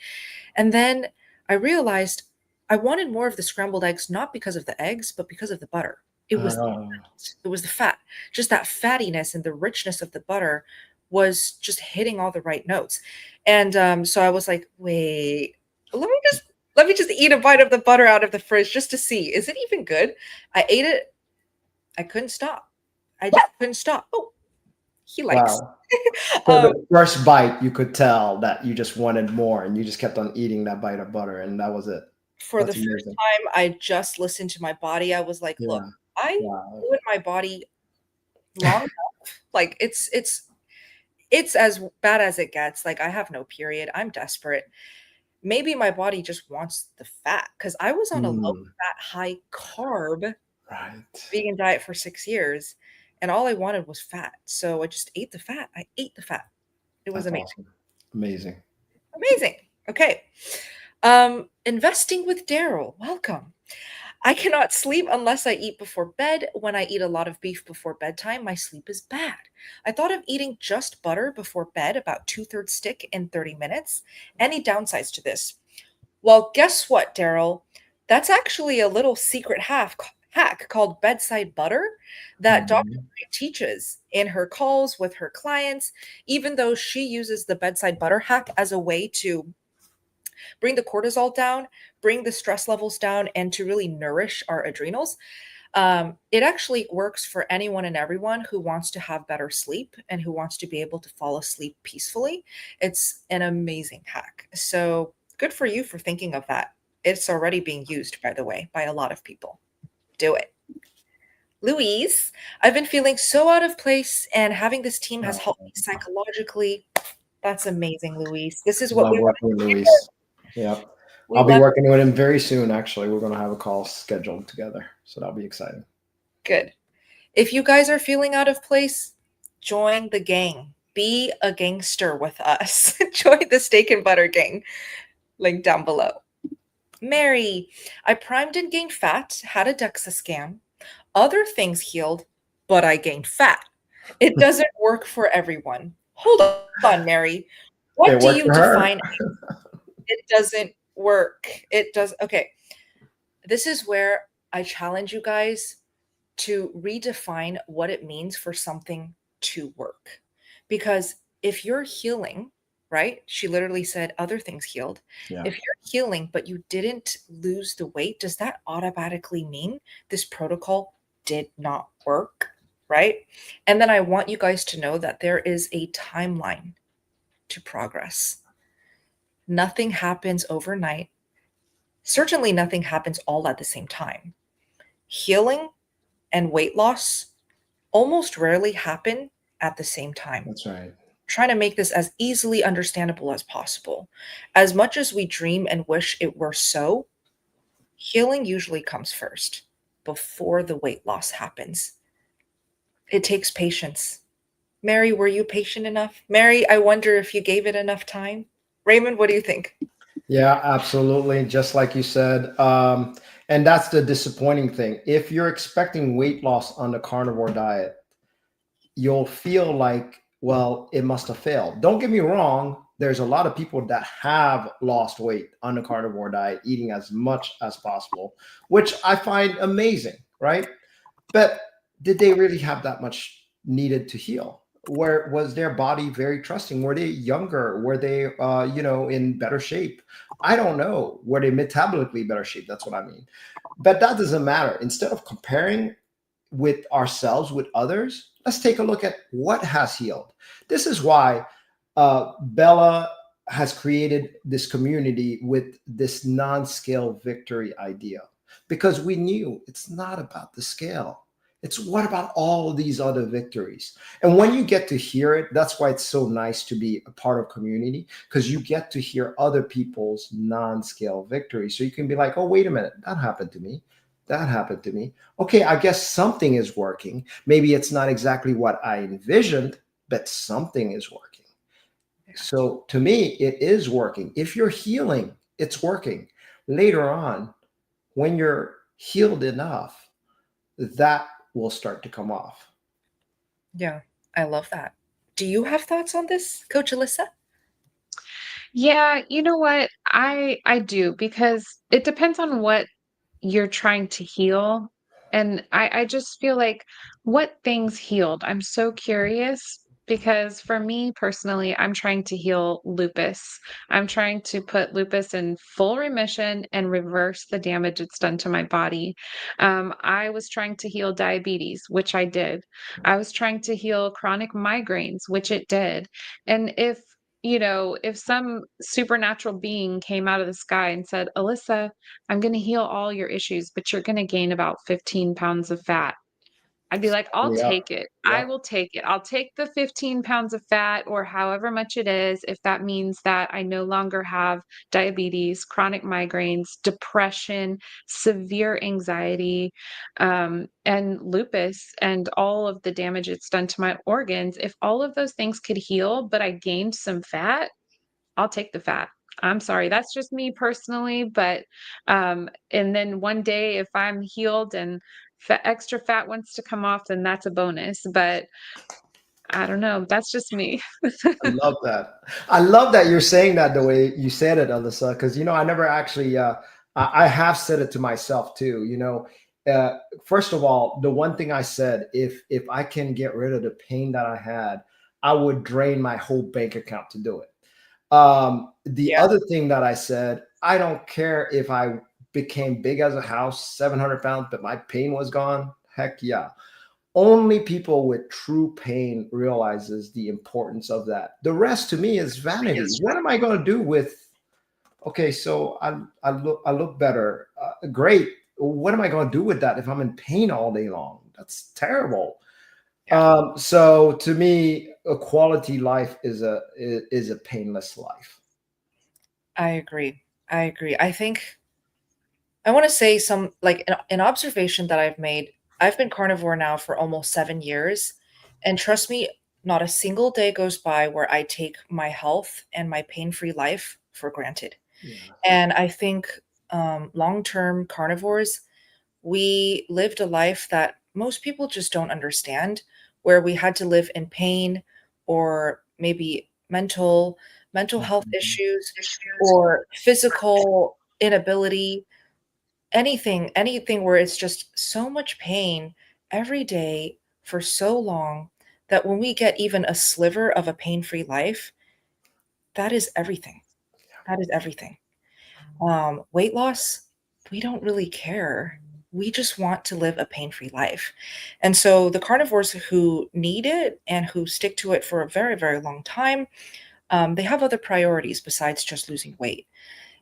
And then I realized I wanted more of the scrambled eggs, not because of the eggs, but because of the butter. It was the uh, fat. It was the fat. Just that fattiness and the richness of the butter was just hitting all the right notes. And so I was like, wait, let me just let me just eat a bite of the butter out of the fridge just to see, is it even good? I ate it. I couldn't stop. I just couldn't stop. Oh, he likes. wow. So Um, the first bite, you could tell that you just wanted more and you just kept on eating that bite of butter, and that was it. for the That's first amazing. time, I just listened to my body. I was like, "Look, Yeah. I Wow. knew in my body long enough. Like, it's as bad as it gets. Like, I have no period. I'm desperate. Maybe my body just wants the fat because I was on a low Mm, fat, high carb right. vegan diet for 6 years, and all I wanted was fat. So I just ate the fat. I ate the fat. It was That's amazing. awesome. Amazing. Amazing. Okay. Investing with Daryl. Welcome. I cannot sleep unless I eat before bed. When I eat a lot of beef before bedtime, my sleep is bad. I thought of eating just butter before bed, about two-thirds stick in 30 minutes. Any downsides to this? Well, guess what, Daryl? That's actually a little secret hack called bedside butter that Dr. Mhm. Wright teaches in her calls with her clients, even though she uses the bedside butter hack as a way to bring the cortisol down, bring the stress levels down, and to really nourish our adrenals. It actually works for anyone and everyone who wants to have better sleep and who wants to be able to fall asleep peacefully. It's an amazing hack. So good for you for thinking of that. It's already being used, by the way, by a lot of people. Do it. Louise, I've been feeling so out of place, and having this team has helped me Oh, psychologically. That's amazing, Louise. This is what love we want working with to hear. Luis. Yep. We I'll be love working with him very soon, actually. We're going to have a call scheduled together. So that'll be exciting. good. If you guys are feeling out of place, join the gang. Be a gangster with us. Join the steak and butter gang. Link down below. Mary, I primed and gained fat, had a DEXA scan. Other things healed, but I gained fat. It doesn't work for everyone. Hold on, Mary. What It do worked you for her. define it doesn't work? It does. Okay. This is where I challenge you guys to redefine what it means for something to work. Because if you're healing, right? She literally said other things healed. Yeah. If you're healing, but you didn't lose the weight, does that automatically mean this protocol did not work? Right. And then I want you guys to know that there is a timeline to progress. Nothing happens overnight. Certainly, nothing happens all at the same time. Healing and weight loss almost rarely happen at the same time. That's right. Trying to make this as easily understandable as possible. As much as we dream and wish it were so, healing usually comes first before the weight loss happens. It takes patience. Mary, were you patient enough? Mary, I wonder if you gave it enough time. Raymond, what do you think? Yeah, absolutely. Just like you said. And that's the disappointing thing. If you're expecting weight loss on the carnivore diet, you'll feel like, well, it must have failed. Don't get me wrong. There's a lot of people that have lost weight on the carnivore diet, eating as much as possible, which I find amazing, right? But did they really have that much needed to heal? Where was their body very trusting? Were they younger? Were they, in better shape? I don't know. Were they metabolically better shape? That's what I mean. But that doesn't matter. Instead of comparing with ourselves with others, let's take a look at what has healed. This is why Bella has created this community with this non-scale victory idea, because we knew it's not about the scale. It's what about all of these other victories? And when you get to hear it, that's why it's so nice to be a part of community, because you get to hear other people's non-scale victories. So you can be like, oh, wait a minute, that happened to me. That happened to me. Okay, I guess something is working. Maybe it's not exactly what I envisioned, but something is working. So to me, it is working. If you're healing, it's working. Later on, when you're healed enough, that will start to come off. Yeah, I love that. Do you have thoughts on this, Coach Elissa? Yeah, you know what? I do, because it depends on what you're trying to heal. And I just feel like, what things healed? I'm so curious, because for me personally, I'm trying to heal lupus. I'm trying to put lupus in full remission and reverse the damage it's done to my body. I was trying to heal diabetes, which I did. I was trying to heal chronic migraines, which it did. And if some supernatural being came out of the sky and said, Alyssa, I'm going to heal all your issues, but you're going to gain about 15 pounds of fat, I'd be like, I'll Yep. take it. I Yep. will take it. I'll take the 15 pounds of fat, or however much it is, if that means that I no longer have diabetes, chronic migraines, depression, severe anxiety, and lupus, and all of the damage it's done to my organs. If all of those things could heal, but I gained some fat, I'll take the fat. I'm sorry, that's just me personally, but, and then one day if I'm healed and extra fat wants to come off, then that's a bonus, but I don't know, that's just me. I love that. I love that you're saying that the way you said it, Alyssa, because I never actually I have said it to myself too. First of all, the one thing I said, if I can get rid of the pain that I had, I would drain my whole bank account to do it. The Yeah. other thing that I said, I don't care if I became big as a house, 700 pounds, but my pain was gone. Heck yeah. Only people with true pain realizes the importance of that. The rest to me is vanity. What am I going to do with, okay, so I look better. Great. What am I going to do with that if I'm in pain all day long? That's terrible. Yeah. So to me, a quality life is a painless life. I agree. I agree. I think I want to say some like an observation that I've made. I've been carnivore now for almost 7 years. And trust me, not a single day goes by where I take my health and my pain free life for granted. Yeah. And I think long term carnivores, we lived a life that most people just don't understand, where we had to live in pain or maybe mental health Mhm. issues or physical inability, anything where it's just so much pain every day for so long that when we get even a sliver of a pain-free life, that is everything. That is everything. Weight loss, we don't really care. We just want to live a pain-free life. And so the carnivores who need it and who stick to it for a very, very long time, they have other priorities besides just losing weight.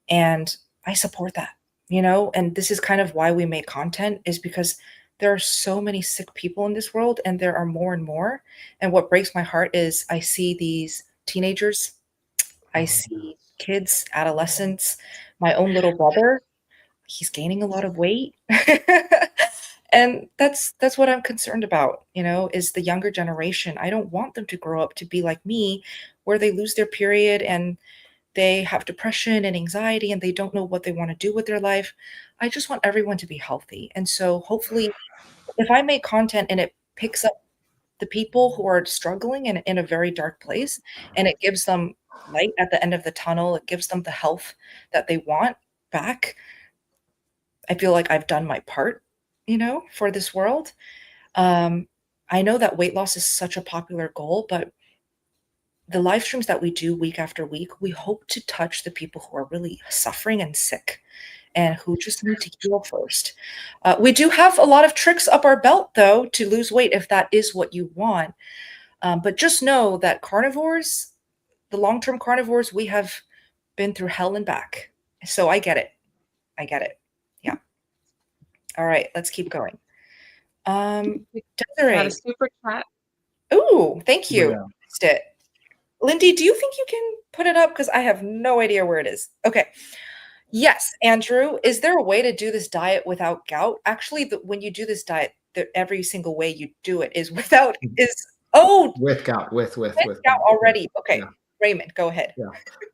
And I support that, and this is kind of why we make content, is because there are so many sick people in this world and there are more and more. And what breaks my heart is I see these teenagers, I Oh, see kids, adolescents, my own little brother, he's gaining a lot of weight. And that's what I'm concerned about, is the younger generation. I don't want them to grow up to be like me, where they lose their period and they have depression and anxiety and they don't know what they want to do with their life. I just want everyone to be healthy. And so hopefully if I make content and it picks up the people who are struggling in a very dark place and it gives them light at the end of the tunnel, it gives them the health that they want back, I feel like I've done my part, for this world. Um, I know that weight loss is such a popular goal, but the live streams that we do week after week, we hope to touch the people who are really suffering and sick and who just need to heal first. We do have a lot of tricks up our belt, though, to lose weight if that is what you want. But just know that carnivores, the long term carnivores, we have been through hell and back. So I get it. I get it. Yeah. All right. Let's keep going. We got a Desiree. super chat. Ooh, thank you. yeah. Missed it. Lindy, do you think you can put it up? Because I have no idea where it is. Okay. Yes, Andrew, is there a way to do this diet without gout? Actually, when you do this diet, every single way you do it is without is oh, With gout, with gout gout. Yeah. already. Okay, Yeah. Raymond, go ahead. Yeah.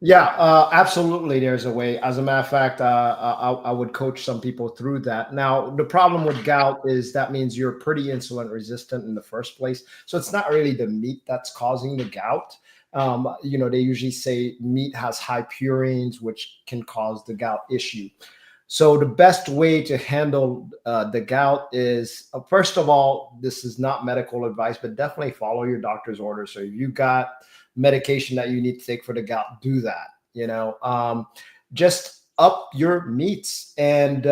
Yeah, absolutely. There's a way. As a matter of fact, I would coach some people through that. Now, the problem with gout is that means you're pretty insulin resistant in the first place. So it's not really the meat that's causing the gout. They usually say meat has high purines, which can cause the gout issue. So the best way to handle the gout is, first of all, this is not medical advice, but definitely follow your doctor's orders. So if you got medication that you need to take for the gout, do that. Just up your meats, and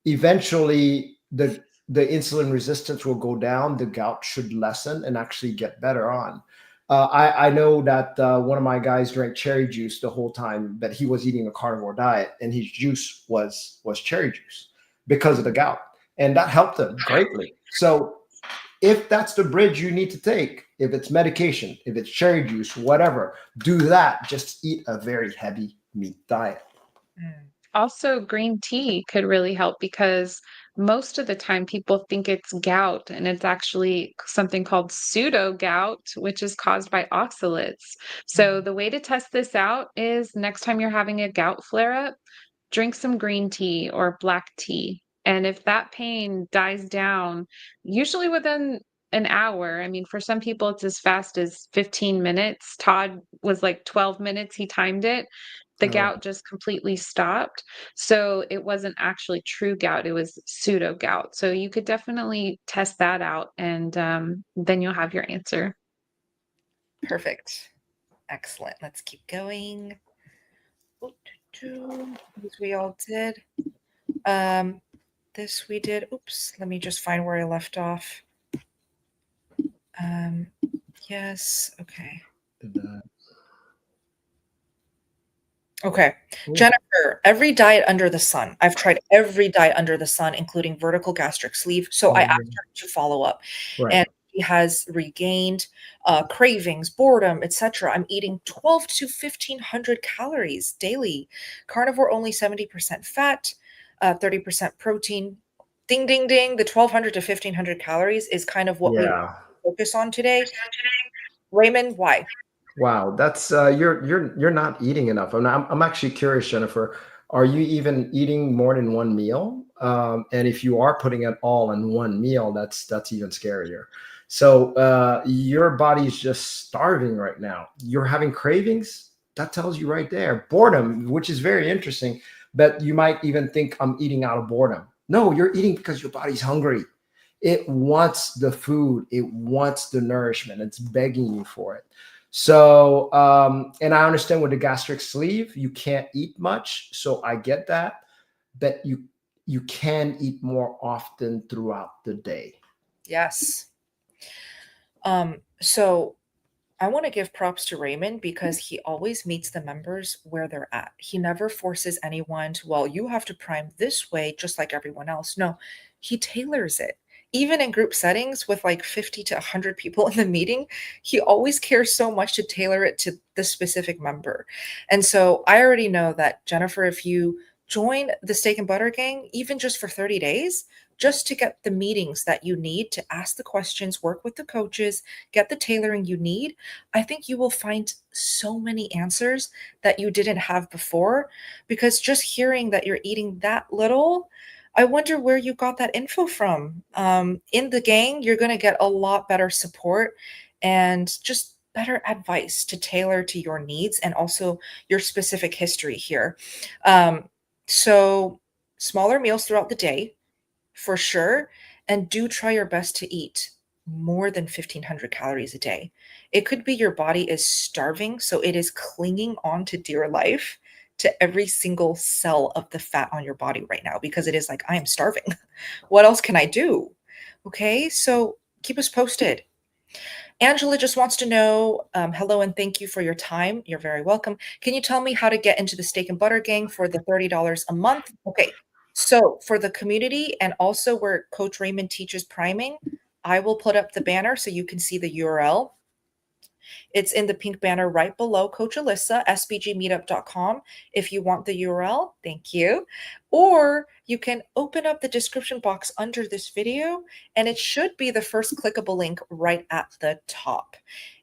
eventually the insulin resistance will go down. The gout should lessen and actually get better on. I know that one of my guys drank cherry juice the whole time that he was eating a carnivore diet, and his juice was cherry juice because of the gout, and that helped him greatly. So if that's the bridge you need to take, if it's medication, if it's cherry juice, whatever, do that. Just eat a very heavy meat diet. Also, green tea could really help because most of the time people think it's gout and it's actually something called pseudo gout, which is caused by oxalates. So, the way to test this out is next time you're having a gout flare up, drink some green tea or black tea. And if that pain dies down, usually within an hour, I mean, for some people, it's as fast as 15 minutes. Todd was like 12 minutes, he timed it. The Oh, gout just completely stopped. So it wasn't actually true gout, it was pseudo gout. So you could definitely test that out and then you'll have your answer. Perfect. Excellent. Let's keep going. This we all did. This we did. Oops. Let me just find where I left off. Yes. Okay. did that. Okay. Ooh. Jennifer, every diet under the sun. I've tried every diet under the sun, including vertical gastric sleeve. So I Oh, asked her to follow up, right. and she has regained cravings, boredom, etc. I'm eating 12 to 1500 calories daily. Carnivore only 70% fat, 30% protein. Ding, ding, ding. The 1200 to 1500 calories is kind of what we Yeah. focus on today. Raymond, why? Wow, that's you're not eating enough. I'm actually curious, Jennifer. Are you even eating more than one meal? And if you are putting it all in one meal, that's even scarier. So your body is just starving right now. You're having cravings. That tells you right there. Boredom, which is very interesting. But you might even think I'm eating out of boredom. No, you're eating because your body's hungry. It wants the food. It wants the nourishment. It's begging you for it. So, and I understand with the gastric sleeve, you can't eat much. So I get that, but you can eat more often throughout the day. Yes. So I want to give props to Raymond because he always meets the members where they're at. He never forces anyone to, well, you have to prime this way, just like everyone else. No, he tailors it. Even in group settings with like 50 to 100 people in the meeting, he always cares so much to tailor it to the specific member. And so I already know that, Jennifer, if you join the Steak and Butter Gang, even just for 30 days, just to get the meetings that you need to ask the questions, work with the coaches, get the tailoring you need, I think you will find so many answers that you didn't have before, because just hearing that you're eating that little, I wonder where you got that info from. In the gang, you're going to get a lot better support and just better advice to tailor to your needs and also your specific history here. So, smaller meals throughout the day for sure. And do try your best to eat more than 1500 calories a day. It could be your body is starving, so it is clinging on to dear life to every single cell of the fat on your body right now because it is like, I am starving. What else can I do? Okay, so keep us posted. Angela just wants to know, hello and thank you for your time. You're very welcome. Can you tell me how to get into the Steak and Butter Gang for the $30 a month? Okay, so for the community and also where Coach Raymond teaches priming, I will put up the banner so you can see the URL. It's in the pink banner right below Coach Elissa, sbgmeetup.com. If you want the URL, thank you. Or you can open up the description box under this video, and it should be the first clickable link right at the top.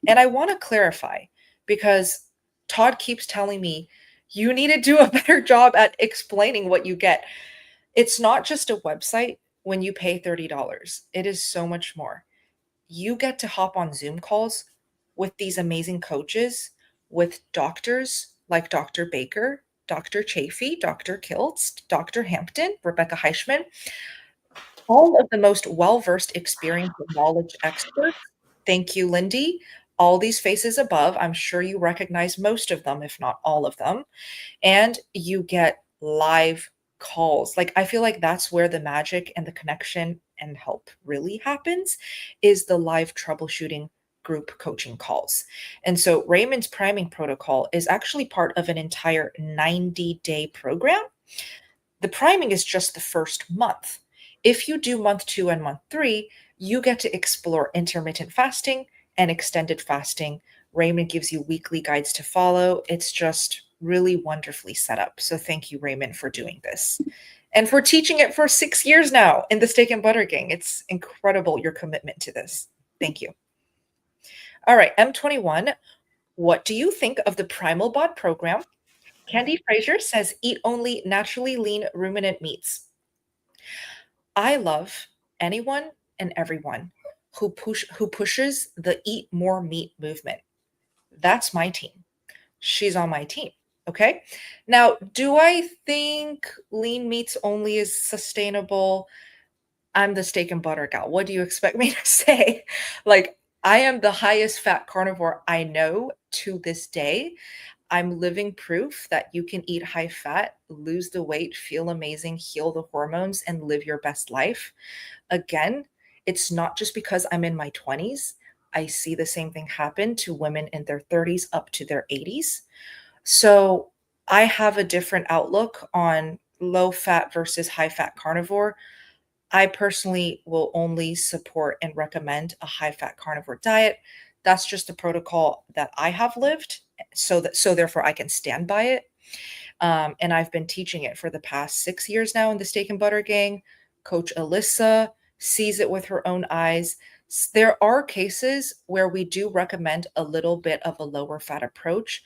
And I want to clarify because Todd keeps telling me you need to do a better job at explaining what you get. It's not just a website when you pay $30, it is so much more. You get to hop on Zoom calls with these amazing coaches, with doctors like Dr. Baker, Dr. Chafee, Dr. Kiltz, Dr. Hampton, Rebecca Heichman, all of the most well-versed, experienced, and knowledge experts. Thank you, Lindy. All these faces above, I'm sure you recognize most of them, if not all of them. And you get live calls. Like, I feel like that's where the magic and the connection and help really happens, is the live troubleshooting group coaching calls. And so Raymond's priming protocol is actually part of an entire 90-day program. The priming is just the first month. If you do month 2 and month 3, you get to explore intermittent fasting and extended fasting. Raymond gives you weekly guides to follow. It's just really wonderfully set up. So thank you, Raymond, for doing this and for teaching it for 6 years now in the Steak and Butter Gang. It's incredible, your commitment to this. Thank you. All right, M21, what do you think of the Primal Bod program? Candy Fraser says, eat only naturally lean ruminant meats. I love anyone and everyone who pushes the eat more meat movement. That's my team. She's on my team. Okay. Now, do I think lean meats only is sustainable? I'm the steak and butter gal. What do you expect me to say? Like, I am the highest fat carnivore I know to this day. I'm living proof that you can eat high fat, lose the weight, feel amazing, heal the hormones, and live your best life. Again, it's not just because I'm in my 20s. I see the same thing happen to women in their 30s up to their 80s. So I have a different outlook on low fat versus high fat carnivore. I personally will only support and recommend a high fat carnivore diet. That's just the protocol that I have lived, so therefore I can stand by it. And I've been teaching it for the past 6 years now in the Steak and Butter Gang. Coach Elissa sees it with her own eyes. There are cases where we do recommend a little bit of a lower fat approach,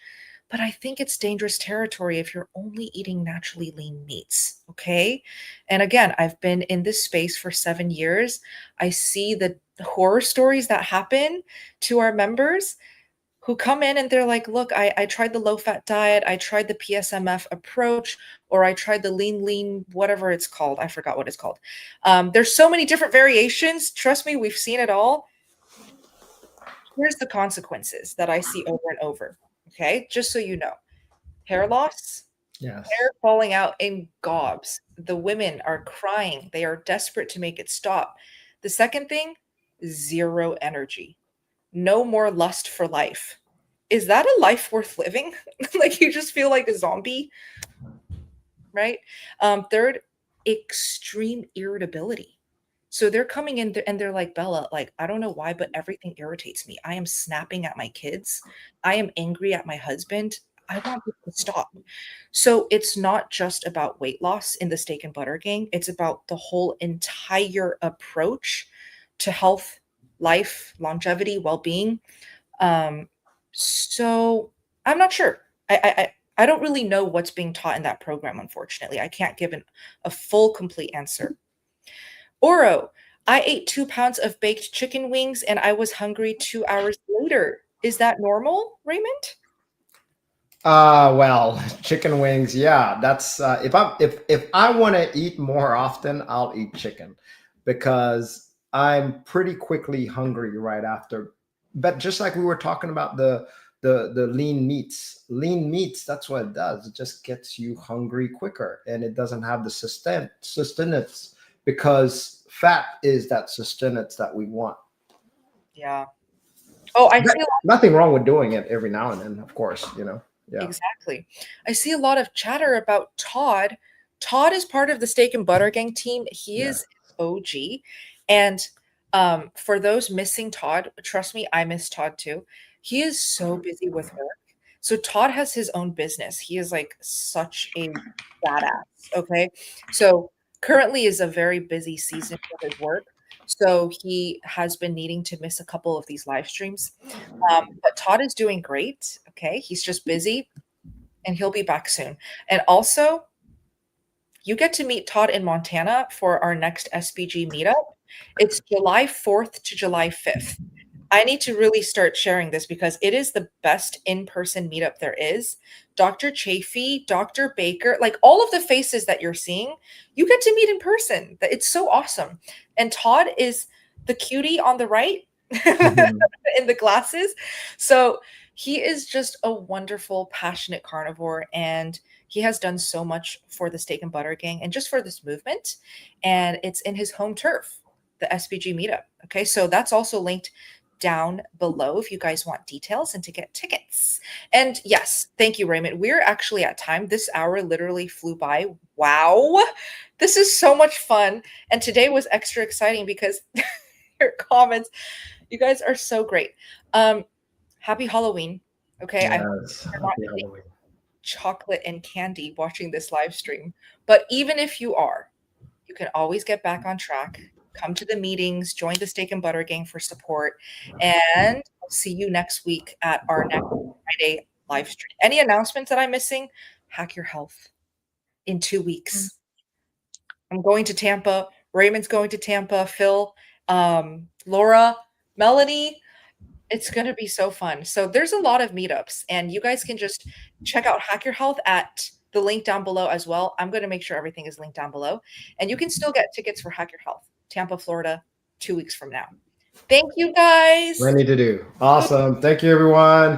but I think it's dangerous territory if you're only eating naturally lean meats. Okay. And again, I've been in this space for 7 years. I see the horror stories that happen to our members who come in and they're like, look, I tried the low fat diet, I tried the PSMF approach, or I tried the lean, whatever it's called. I forgot what it's called. There's so many different variations. Trust me, we've seen it all. Here's the consequences that I see over and over. Okay. Just so you know, hair loss, Yes. hair falling out in gobs. The women are crying. They are desperate to make it stop. The second thing, zero energy. No more lust for life. Is that a life worth living? Like you just feel like a zombie, right? Third, extreme irritability. So they're coming in and they're like, Bella, like, I don't know why, but everything irritates me. I am snapping at my kids. I am angry at my husband. I want this to stop. So it's not just about weight loss in the Steak and Butter Gang. It's about the whole entire approach to health, life, longevity, well-being. So I'm not sure. I don't really know what's being taught in that program, unfortunately. I can't give a full, complete answer. Oro, I ate 2 pounds of baked chicken wings and I was hungry 2 hours later. Is that normal, Raymond? Well, chicken wings, yeah, that's if I want to eat more often, I'll eat chicken because I'm pretty quickly hungry right after. But just like we were talking about the lean meats, that's what it does. It just gets you hungry quicker, and it doesn't have the sustenance because fat is that sustenance that we want. Yeah. Oh, I see Nothing wrong with doing it every now and then, of course, you know. Yeah. exactly. I see a lot of chatter about Todd. Todd is part of the Steak and Butter Gang team. He Yeah. is OG. And for those missing Todd, trust me, I miss Todd too. He is so busy with work. So Todd has his own business. He is like such a badass. Okay. So currently is a very busy season for his work. So he has been needing to miss a couple of these live streams. But Todd is doing great. Okay. He's just busy and he'll be back soon. And also, you get to meet Todd in Montana for our next SBG meetup. It's July 4th to July 5th. I need to really start sharing this because it is the best in-person meetup there is. Dr. Chafee, Dr. Baker, like all of the faces that you're seeing, you get to meet in person. It's so awesome. And Todd is the cutie on the right in the glasses. So he is just a wonderful, passionate carnivore, and he has done so much for the Steak and Butter Gang and just for this movement. And it's in his home turf, the SBG meetup. Okay, so that's also linked down below if you guys want details and to get tickets. And yes, thank you, Raymond. We're actually at time. This hour literally flew by. Wow, this is so much fun. And today was extra exciting because your comments, you guys are so great. Happy Halloween. Okay. Yes, I hope you're not happy eating Halloween. chocolate and candy watching this live stream. But even if you are, you can always get back on track. Come to the meetings, join the Steak and Butter Gang for support, and I'll see you next week at our next Friday live stream. Any announcements that I'm missing? Hack Your Health in 2 weeks. I'm going to Tampa. Raymond's going to Tampa. Phil, Laura, Melanie. It's going to be so fun. So there's a lot of meetups, and you guys can just check out Hack Your Health at the link down below as well. I'm going to make sure everything is linked down below, and you can still get tickets for Hack Your Health, Tampa, Florida, 2 weeks from now. Thank you, guys. Plenty to do. Awesome. Thank you, everyone.